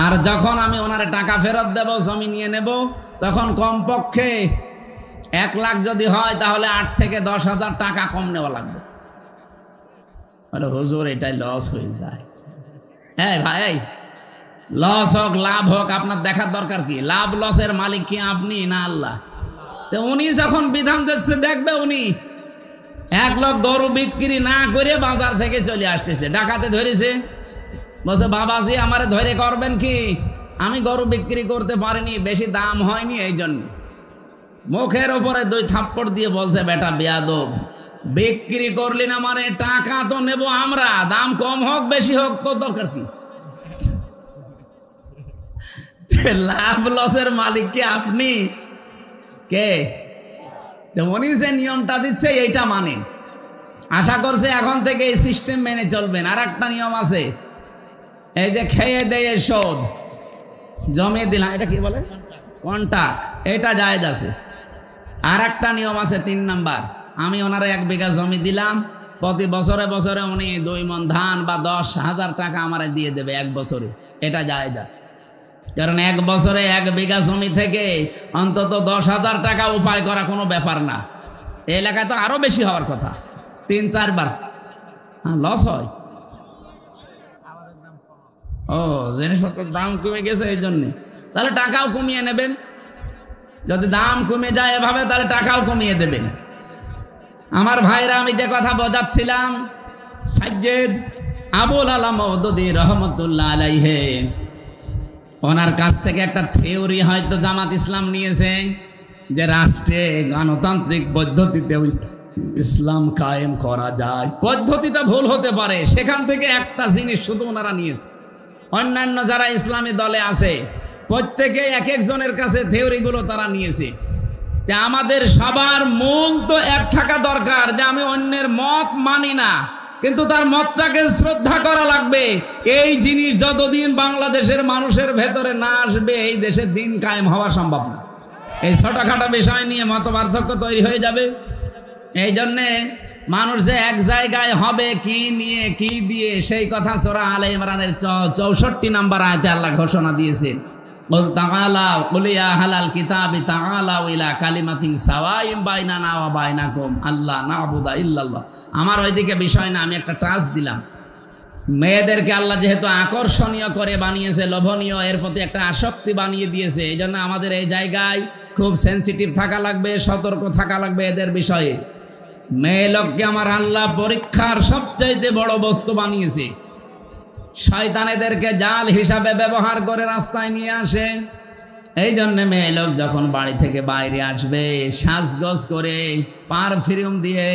আর যখন আমি ওনারে টাকা ফেরত দেব, জমি নিয়ে নেব, তখন কমপক্ষে 1 লাখ যদি হয় তাহলে 8 থেকে 10 হাজার টাকা কম নেওয়া লাগবে। বলে হুজুর এটাই লস হয়ে যায়। হ্যাঁ ভাই, লস হোক লাভ হোক আপনার দেখার দরকার কি? লাভ লসের মালিক কি আপনি না আল্লাহ? তো উনি যখন বিধান দিচ্ছে দেখবে, উনি 1 লাখ গরু বিক্রি না করে বাজার থেকে চলে আসতেছে, ডাকাতে ধরেছে, বলছে বাবাজি আমারে ধরে করবেন কি? আমি গরু বিক্রি করতে পারিনি, বেশি দাম হয়নি, এই জন্য। মুখের ওপরে 2 থাপ্পড় দিয়ে বলছে বেটা বেয়াদব, বিক্রি করলি না মানে টাকা তো নেব আমরা, দাম কম হোক বেশি হোক তো দরকার কি? লাভ লসের মালিক কি আপনি? কে? তো উনি যে নিয়মটা দিচ্ছে এইটা মানেন, আশা করছে এখন থেকে এই সিস্টেম মেনে চলবেন। আর একটা নিয়ম আছে, এই যে খেয়ে দেয়ে শোধ, জমি দিলাম, এটা কি বলে কন্ট্রাক্ট, এটা জায়েজ আছে। আর একটা নিয়ম আছে 3 নাম্বার, আমি ওনারা 1 বিঘা জমি দিলাম, প্রতি বছরে বছরে উনি 2 মণ ধান বা 10,000 টাকা আমারে দিয়ে দেবে 1 বছরে, এটা জায়েজ আছে। কারণ 1 বছরে 1 বিঘা জমি থেকে অন্তত 10,000 টাকা উপায় করা কোনো ব্যাপার না। এই এলাকায় তো আরো বেশি হওয়ার কথা, 3-4 বার লস হয়। ও, জিনিসপত্রের দাম কমে গেছে এই জন্যে, তাহলে টাকাও কমিয়ে নেবেন। যদি দাম কমে যায় এভাবে, তাহলে টাকাও কমিয়ে দেবেন। আমার ভাইরা, আমি যে কথা বোঝাচ্ছিলাম, সাজ্জেদ আবুল আলা মওদুদী রহমতুল্লাহ আলাইহি, ওনার কাছ থেকে একটা থিওরি হয়তো জামাত ইসলাম নিয়েছে, যে রাষ্ট্রে গণতান্ত্রিক পদ্ধতিতে ইসলাম কায়েম করা যায়। পদ্ধতিটা ভুল হতে পারে, সেখান থেকে একটা জিনিস শুধু ওনারা নিয়েছে। অন্যান্য যারা ইসলামী দলে আছে প্রত্যেকে এক একজনের কাছে থিওরিগুলো তারা নিয়েছে। যে আমাদের সবার মূল তো এক থাকা দরকার, যে আমি অন্যের মত মানি না, কিন্তু তার মতটাকে শ্রদ্ধা করা লাগবে। এই জিনিস যতদিন বাংলাদেশের মানুষের ভেতরে না আসবে, এই দেশের দিন কায়েম হওয়া সম্ভব না। এই ছোটখাটো বিষয় নিয়ে মত পার্থক্য তৈরি হয়ে যাবে। এই জন্যে মানুষ যে এক জায়গায় হবে কি নিয়ে কি দিয়ে, সেই কথা সূরা আলে ইমরানের 64 নম্বর আয়াতে আল্লাহ ঘোষণা দিয়েছেন, কুল তাআলাউ কুল ইয়া আহলাল কিতাবি তাআলাউ ইলা কালিমাতিন সাওয়াইন বাইনানা ওয়া বাইনাকুম আল্লা না'বুদা ইল্লাল্লাহ। আমার ওইদিকে বিষয় না, আমি একটা টাচ দিলাম। মেয়েদেরকে আল্লাহ যেহেতু আকর্ষণীয় করে বানিয়েছে, লোভনীয়, এর প্রতি একটা আসক্তি বানিয়ে দিয়েছে, এই জন্য আমাদের এই জায়গায় খুব সেন্সিটিভ থাকা লাগবে, সতর্ক থাকা লাগবে এদের বিষয়ে। মেয়ে লোককে আমার আল্লাহ পরীক্ষার সবচাইতে বড় বস্তু বানিয়েছে। শয়তান এদেরকে জাল হিসাবে ব্যবহার করে রাস্তায় নিয়ে আসে। এই জন্য মেয়ে লোক যখন বাড়ি থেকে বাইরে আসবে, সাজগোজ করে পারফিউম দিয়ে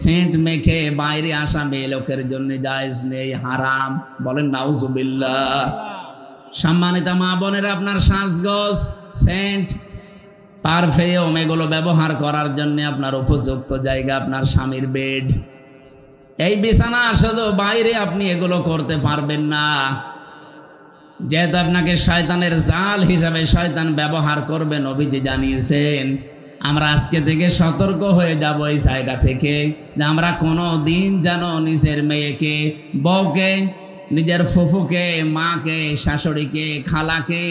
সেন্ট মেখে বাইরে আসা মেয়ে লোকের জন্য জায়েজ নেই, হারাম। বলেন নাউজুবিল্লাহ। সম্মানিত মা বোনেরা, আপনার সাজগোজ, সেন্ট, পারফিউম এগুলো ব্যবহার করার জন্য আপনার উপযুক্ত জায়গা আপনার স্বামীর বেড। এই বিছানা শুধু বাইরে আপনি এগুলো করতে পারবেন না, যেহেতু আপনাকে শয়তানের জাল হিসাবে শয়তান ব্যবহার করবে। নবীজি জানিয়েছেন, আমরা আজকে থেকে সতর্ক হয়ে যাব এই জায়গা থেকে, যে আমরা কোনো দিন যেন নিজের মেয়েকে, বউকে, নিজের ফুফুকে, মাকে, শাশুড়িকে, খালাকে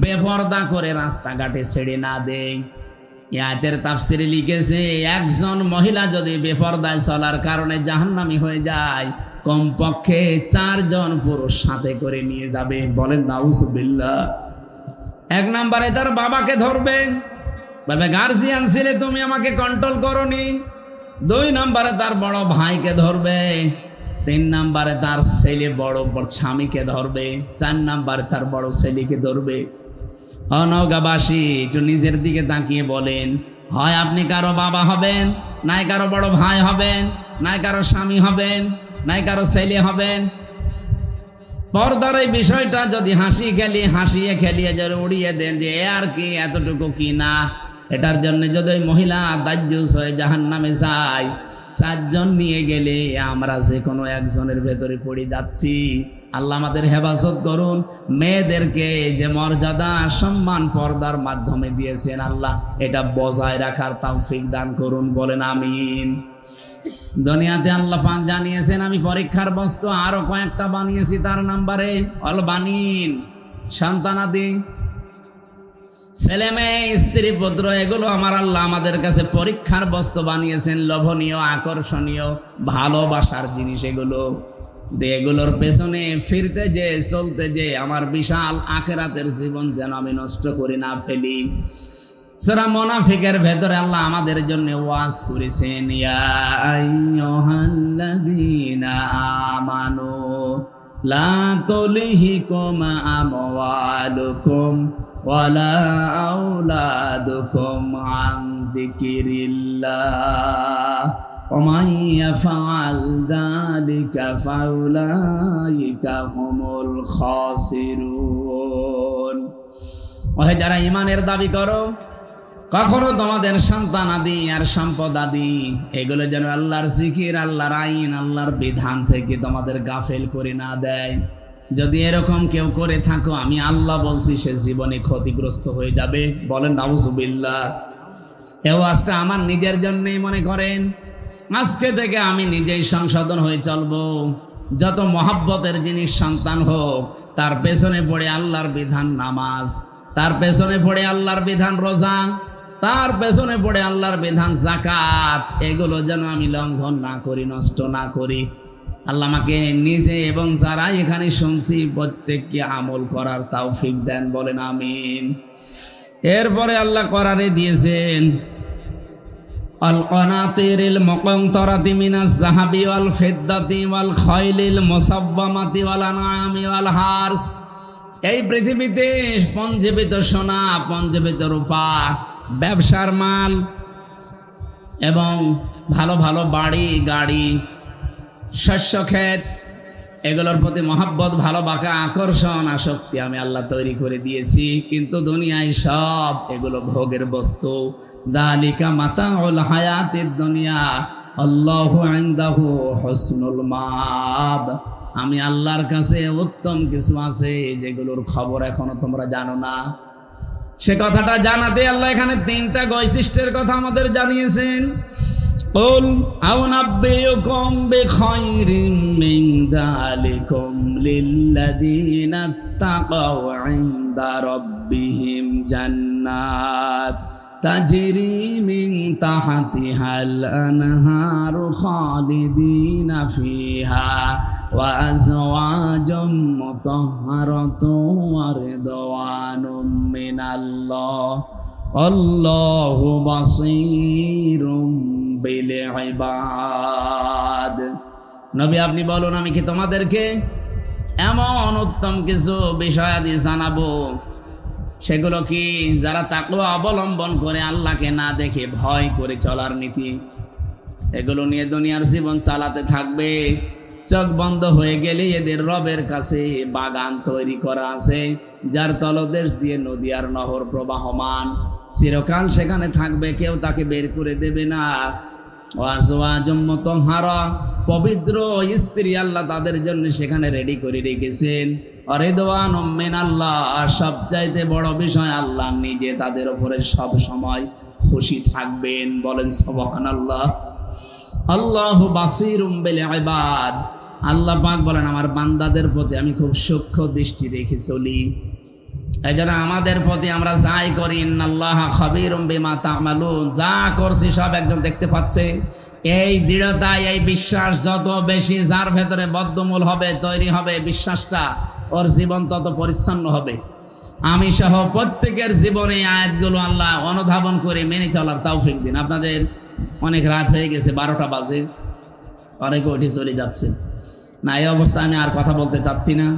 বেপরদা করে রাস্তাঘাটে ছেড়ে না দেয়। আয়াতের তাফসিরে লিখেছে, একজন মহিলা যদি বেপরদায় চলার কারণে জাহান্নামী হয়ে যায়, কমপক্ষে 4 জন পুরুষ সাথে করে নিয়ে যাবে। বলেন নাউজুবিল্লাহ। 1 নম্বরে তার বাবাকে ধরবে, বলবে গার্জিয়ান ছিলে তুমি, আমাকে কন্ট্রোল করোনি। 2 নম্বরে তার বড় ভাইকে ধরবে। 3 নম্বরে তার ছেলে বড় স্বামীকে ধরবে। 4 নম্বরে তার বড় ছেলেকে ধরবে। নওগাঁবাসী, একটু নিজের দিকে তাকিয়ে বলেন, হয় আপনি কারো বাবা হবেন, নাই কারো বড় ভাই হবেন, নাই কারো স্বামী হবেন, নাই কারো ছেলে হবেন। পর্দার এই বিষয়টা যদি হাসিয়ে খেলিয়ে যদি উড়িয়ে দেন যে আর কি, এতটুকু কি না, এটার জন্য যদি ওই মহিলা দাজ্জুস হয়ে জাহান্নামে যায়, 4 জন নিয়ে গেলে আমরা যে কোনো একজনের ভেতরে পড়ে যাচ্ছি। আল্লাহ আমাদের হেফাজত করুন। মেয়েদেরকে যে মর্যাদা সম্মান পর্দার মাধ্যমে দিয়েছেন, আল্লাহ এটা বজায় রাখার তৌফিক দান করুন। বলেন আমিন। দুনিয়াতে আল্লাহ পাক জানিয়েছেন, আমি পরীক্ষার বস্তু আরো কয়েকটা বানিয়েছি। তার নাম্বারে অল বানিন, সন্তানাদি, ছেলে মেয়ে, স্ত্রী পুত্র, এগুলো আমার আল্লাহ আমাদের কাছে পরীক্ষার বস্তু বানিয়েছেন। লোভনীয়, আকর্ষণীয়, ভালোবাসার জিনিস এগুলো। এগুলোর পেছনে ফিরতে যে, চলতে যে আমার বিশাল আখিরাতের জীবন যেন আমি নষ্ট করে না ফেলি। সূরা মুনাফিকের ভেতরে আল্লাহ আমাদের জন্য ওয়াজ করেছেন, ইয়া আইয়ুহাল্লাযীনা আমানু লা তুলহিকুম আমওয়ালুকুম ওয়ালা আওলাদুকুম আন যিকিরিল্লাহ ওয়া মান ইয়াফআল যালিকা ফাউলাইকা হুমুল খাসিরুন। ওহে যারা ঈমানের দাবি করো, কখনো তোমাদের সন্তান আদি আর সম্পদ আদি এগুলো যেন আল্লাহর জিকির, আল্লাহর আইন, আল্লাহর বিধান থেকে তোমাদের গাফেল করে না দেয়। যদি এরকম কেউ করে থাকো, আমি আল্লাহ বলছি সে জীবনে ক্ষতিগ্রস্ত হয়ে যাবে। বলেন নাউজুবিল্লাহ। এই ওয়াজটা আমার নিজের জন্যই মনে করেন। আজকে থেকে আমি নিজেই সংশোধন হয়ে চলবো। যত মহাব্বতের জিনিস সন্তান হোক, তার পেছনে পড়ে আল্লাহর বিধান নামাজ, তার পেছনে পড়ে আল্লাহর বিধান রোজা, তার পেছনে পড়ে আল্লাহর বিধান যাকাত, এগুলো যেন আমি লঙ্ঘন না করি, নষ্ট না করি। আল্লাহ আমাকে নিজে এবং যারা এখানে শুনছি প্রত্যেককে আমল করার তৌফিক দেন। বলেন আমিন। এরপরে আল্লাহ কোরআনে দিয়েছেন আল কানাতিরিল মুকান্তরাতি মিনাজ যাহাবি ওয়াল ফিদ্দাতি ওয়াল খাইলিল মুসাব্বামাতি ওয়াল আনআমি ওয়াল হারস। এই পৃথিবীতে পঞ্জীবিত সোনা, পঞ্জীবিত রূপা, ব্যবসার মাল এবং ভালো ভালো বাড়ি গাড়ি, শস্য ক্ষেত, এগুলোর প্রতি মহব্বত, ভালোবাসা, আকর্ষণ, আসক্তি আমি আল্লাহ তৈরি করে দিয়েছি। কিন্তু দুনিয়ায় সব এগুলো ভোগের বস্তু। যালিকা মাতাউল হায়াতিদ দুনিয়া আল্লাহু ইনদাহু হুসনুল মাআব। আমি আল্লাহর কাছে উত্তম কিছু আছে যেগুলোর খবর এখনো তোমরা জানো না। সে কথাটা জানাতে আল্লাহ এখানে তিনটা বৈশিষ্ট্যের কথা আমাদের জানিয়েছেন। قل أنبئكم بخير من ذلكم للذين اتقوا عند ربهم جنات تجري من تحتها الأنهار خالدين فيها وأزواج مطهرة ورضوان من الله والله بصير بالعباد। নবী আপনি বলুন, আমি কি তোমাদেরকে এমন উত্তম কিছু বিষয়াদি জানাবো, সেগুলো কি যারা তাকওয়া অবলম্বন করে আল্লাহকে না দেখে ভয় করে চলার নীতি, এগুলো নিয়ে দুনিয়ার জীবন চালাতে থাকবে। চোখ বন্ধ হয়ে গেলে এদের রবের কাছে বাগান তৈরি করা আছে, যার তলদেশ দিয়ে নদী আর নহর প্রবাহমান, চিরকাল সেখানে থাকবে, কেউ তাকে বের করে দেবে না। ওয়াজওয়াজুম মুতাহহারা, পবিত্র স্ত্রী আল্লাহ তাদের জন্য সেখানে রেডি করে রেখেছেন। রিদওয়ানুম মিনাল্লাহ, আর সবচাইতে বড় বিষয় আল্লাহ নিজে তাদের উপরে সব সময় খুশি থাকবেন। বলেন সুবহানাল্লাহ। আল্লাহু বাসীরুম বিল ইবাদ। আল্লাহ পাক বলেন আমার বান্দাদের প্রতি আমি খুব সূক্ষ্ম দৃষ্টি রেখে চলি। এই জন্য আমাদের প্রতি আমরা যাই করি, ইন্নাল্লাহা খাবীরুম বিমা তা'মালুন, যা করছি সব একজন দেখতে পাচ্ছে। এই দৃঢ়তা, এই বিশ্বাস যত বেশি যার ভেতরে বদ্ধমূল হবে, তৈরি হবে বিশ্বাসটা, ওর জীবন তত পরিচ্ছন্ন হবে। আমি সহ প্রত্যেকের জীবনে আয়াতগুলো আল্লাহ অনুধাবন করে মেনে চলার তৌফিক দিন। আপনাদের অনেক রাত হয়ে গেছে, 12টা বাজে, অনেকে উঠে চলে যাচ্ছে না। এই অবস্থায় আমি আর কথা বলতে চাচ্ছি না।